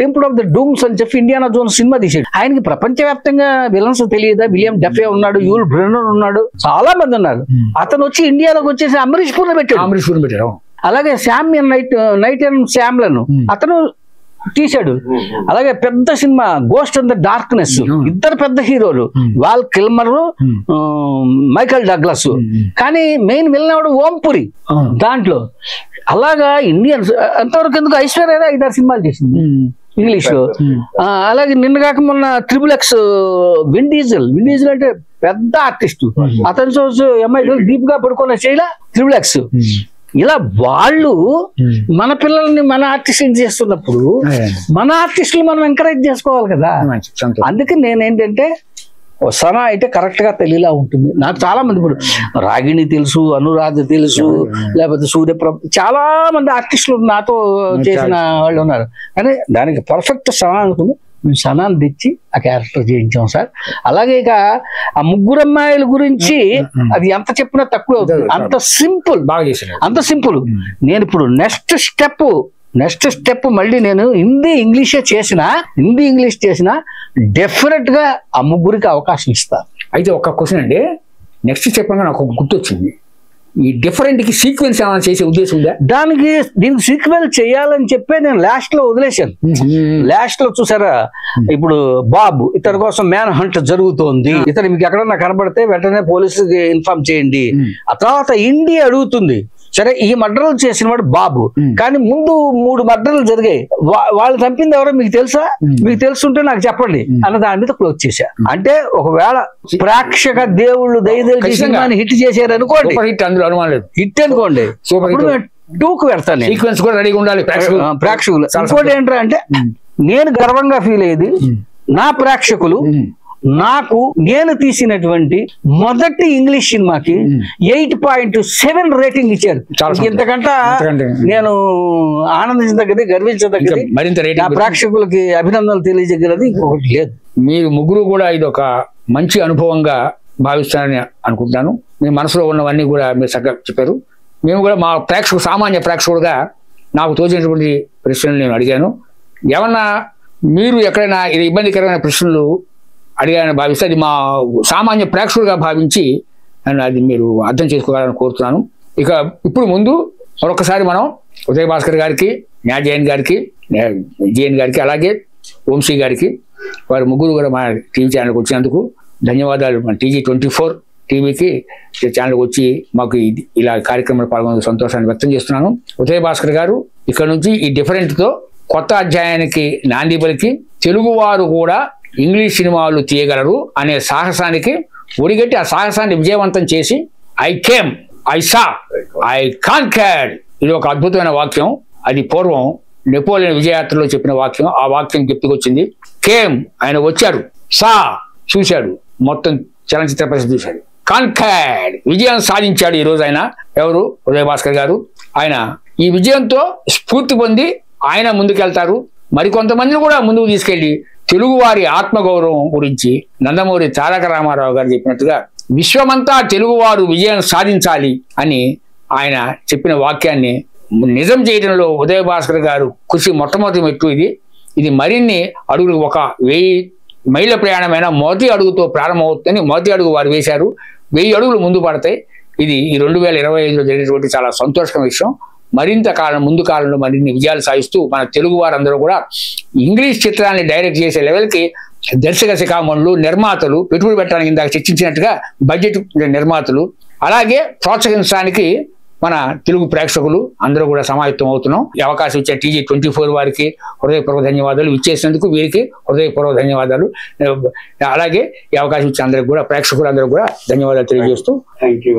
temple of the dooms అని చెప్పి ఇండియానా జోన్స్ సినిమా తీసాడు. ఆయనకి ప్రపంచవ్యాప్తంగా విలన్స్ తెలియదా? విలియం డఫే ఉన్నాడు, యూల్ బ్రెన్నర్ ఉన్నాడు, చాలా మంది ఉన్నారు. అతను వచ్చి ఇండియాలోకి వచ్చేసి అమరీష్ పూర్ పెట్టాడు. అలాగే శామ్యన్ నైట్ అండ్ శామ్లను అతను తీశాడు. అలాగే పెద్ద cinema ghost in the darkness, ఇద్దరు పెద్ద హీరోలు, వాల్ కిల్మర్, మైకల్ డగ్లస్, కానీ మెయిన్ విలన్ ఎవడు ఓంపురి దాంట్లో. అలాగా ఇండియన్స్ అంతవరకు ఎందుకు ఐశ్వర్య 5-6 సినిమాలు చేసింది ఇంగ్లీష్ లో. అలాగే నిన్నగాక మొన్న XXX విన్ డీజిల్ అంటే పెద్ద ఆర్టిస్ట్, అతను చూసి అమ్మాయి డీప్ గా పడుకున్న చేయలా XXX. ఇలా వాళ్ళు మన పిల్లల్ని మన ఆర్టిస్టులు చేస్తున్నప్పుడు మన ఆర్టిస్టులు మనం ఎంకరేజ్ చేసుకోవాలి కదా. అందుకే నేనేంటంటే సనా అయితే కరెక్ట్ గా తెలియలా ఉంటుంది. నాకు చాలా మంది ఇప్పుడు రాగిణి తెలుసు, అనురాధ తెలుసు, లేకపోతే సూర్యప్రభ, చాలా మంది ఆర్టిస్టులు నాతో చేసిన వాళ్ళు ఉన్నారు. కానీ దానికి పర్ఫెక్ట్ సనా అనుకుని మేము సనాన్ని తెచ్చి ఆ క్యారెక్టర్ చేయించాం సార్. అలాగే ఇక ఆ ముగ్గురు అమ్మాయిల గురించి అది ఎంత చెప్పినా తక్కువ అవుతుంది. అంత సింపుల్, బాగా చేసిన, అంత సింపుల్. నేను ఇప్పుడు నెక్స్ట్ స్టెప్ మళ్ళీ నేను హిందీ ఇంగ్లీష్ చేసిన డెఫినెట్ గా ఆ ముగ్గురికి అవకాశం ఇస్తాను. అయితే ఒక క్వశ్చన్ అండి, నెక్స్ట్ చెప్పగా నాకు గుర్తొచ్చింది, ఈ డిఫరెంట్ కి సీక్వెన్స్ ఏమైనా చేసే ఉద్దేశం ఉందా? దీనికి సీక్వెల్ చేయాలని చెప్పి నేను లాస్ట్ లో వదిలేశాను. లాస్ట్ లో చూసారా, ఇప్పుడు బాబు ఇతని కోసం మ్యాన్ హంట్ జరుగుతోంది, ఇతను మీకు ఎక్కడన్నా కనబడితే వెంటనే పోలీసుకి ఇన్ఫార్మ్ చేయండి. ఆ తర్వాత ఇండియా అడుగుతుంది, సరే ఈ మర్డర్లు చేసిన వాడు బాబు, కానీ ముందు 3 మర్డర్లు జరిగాయి, వాళ్ళు చంపింది ఎవరో మీకు తెలుసా? మీకు తెలుసుంటే నాకు చెప్పండి అన్న దాని మీద క్లోజ్ చేశా. అంటే ఒకవేళ ప్రేక్షక దేవుళ్ళు దయచేసి సినిమాని హిట్ చేశారు అనుకోండి, హిట్ అనుకోండి, 2కు పెడతాను. సీక్వెన్స్ కూడా రెడీగా ఉండాలి ప్రేక్షకులు. ఇంకోటి ఏంటంటే నేను గర్వంగా ఫీల్ అయ్యేది, నా ప్రేక్షకులు నాకు నేను తీసినటువంటి మొదటి ఇంగ్లీష్ సినిమాకి 8.7 రేటింగ్ ఇచ్చారు. ఇంతకంటే నేను ఆనందించదగ్గది, గర్వించదగ్గది, నా ప్రేక్షకులకి అభినందనలు తెలియజేయగలది ఇంకొకటి లేదు. మీరు ముగ్గురు కూడా ఇది ఒక మంచి అనుభవంగా భావిస్తానని అనుకుంటున్నాను. మీ మనసులో ఉన్నవన్నీ కూడా మీరు చక్కగా చెప్పారు. మేము కూడా మా సామాన్య ప్రేక్షకుడుగా నాకు తోచినటువంటి ప్రశ్నలు నేను అడిగాను. ఏమన్నా మీరు ఎక్కడైనా ఇది ఇబ్బందికరమైన ప్రశ్నలు అడిగానని భావిస్తే అది మా సామాన్య ప్రేక్షకుడుగా భావించి అది మీరు అర్థం చేసుకోవాలని కోరుతున్నాను. ఇక ఇప్పుడు ముందు మరొకసారి మనం ఉదయ్ భాస్కర్ గారికి, న్యాజయన్ గారికి, జేఎన్ గారికి, అలాగే వంశీ గారికి, వారి ముగ్గురు కూడా మన టీవీ ఛానల్కి వచ్చినందుకు ధన్యవాదాలు. మన TG24 టీవీకి ఛానల్కి వచ్చి మాకు ఇలా కార్యక్రమంలో పాల్గొనే సంతోషాన్ని వ్యక్తం చేస్తున్నాను. ఉదయ్ భాస్కర్ గారు ఇక్కడ నుంచి ఈ డిఫరెంట్తో కొత్త అధ్యాయానికి నాంది పలికి తెలుగువారు కూడా ఇంగ్లీష్ సినిమాలు తీయగలరు అనే సాహసానికి ఒడిగట్టి ఆ సాహసాన్ని విజయవంతం చేసి I came, I saw, I conquered, ఇది ఒక అద్భుతమైన వాక్యం. అది పూర్వం నెపోలియన్ విజయయాత్రలో చెప్పిన వాక్యం. ఆ వాక్యం గుర్తుకొచ్చింది. కేమ్, ఆయన వచ్చాడు, సా చూశాడు, మొత్తం చలనచిత్ర పరిస్థితి చూశాడు, కాన్కర్డ్, విజయం సాధించాడు. ఈరోజు ఆయన ఎవరు? ఉదయ్ భాస్కర్ గారు. ఆయన ఈ విజయంతో స్ఫూర్తి పొంది ఆయన ముందుకెళ్తారు. మరికొంతమందిని కూడా ముందుకు తీసుకెళ్లి తెలుగువారి ఆత్మగౌరవం గురించి నందమూరి తారక రామారావు గారు చెప్పినట్టుగా విశ్వమంతా తెలుగువారు విజయం సాధించాలి అని ఆయన చెప్పిన వాక్యాన్ని నిజం చేయడంలో ఉదయ్ భాస్కర్ గారు కృషి మొట్టమొదటి మెట్టు ఇది మరిన్ని అడుగులు, ఒక 1000 మైళ్ళ ప్రయాణమైన మొదటి అడుగుతో ప్రారంభమవుతుందని మొదటి అడుగు వారు వేశారు. 1000 అడుగులు ముందు పడతాయి. ఇది ఈ 2025లో జరిగినటువంటి చాలా సంతోషకరమైన విషయం. మరింత ముందు కాలంలో మరిన్ని విజయాలు సాధిస్తూ మన తెలుగు వారందరూ కూడా ఇంగ్లీష్ చిత్రాన్ని డైరెక్ట్ చేసే లెవెల్కి దర్శక శిఖామణులు, నిర్మాతలు, పెట్టుబడి పెట్టడానికి ఇందాక చర్చించినట్టుగా బడ్జెట్ నిర్మాతలు, అలాగే ప్రోత్సహించడానికి మన తెలుగు ప్రేక్షకులు అందరూ కూడా సమాయత్తం అవుతున్నాం. ఈ అవకాశం ఇచ్చే TG24 వారికి హృదయపూర్వక ధన్యవాదాలు. ఇచ్చేసినందుకు వీరికి హృదయపూర్వక ధన్యవాదాలు. అలాగే ఈ అవకాశం ఇచ్చే అందరికి కూడా ప్రేక్షకులందరూ కూడా ధన్యవాదాలు తెలియజేస్తూ థ్యాంక్ యూ.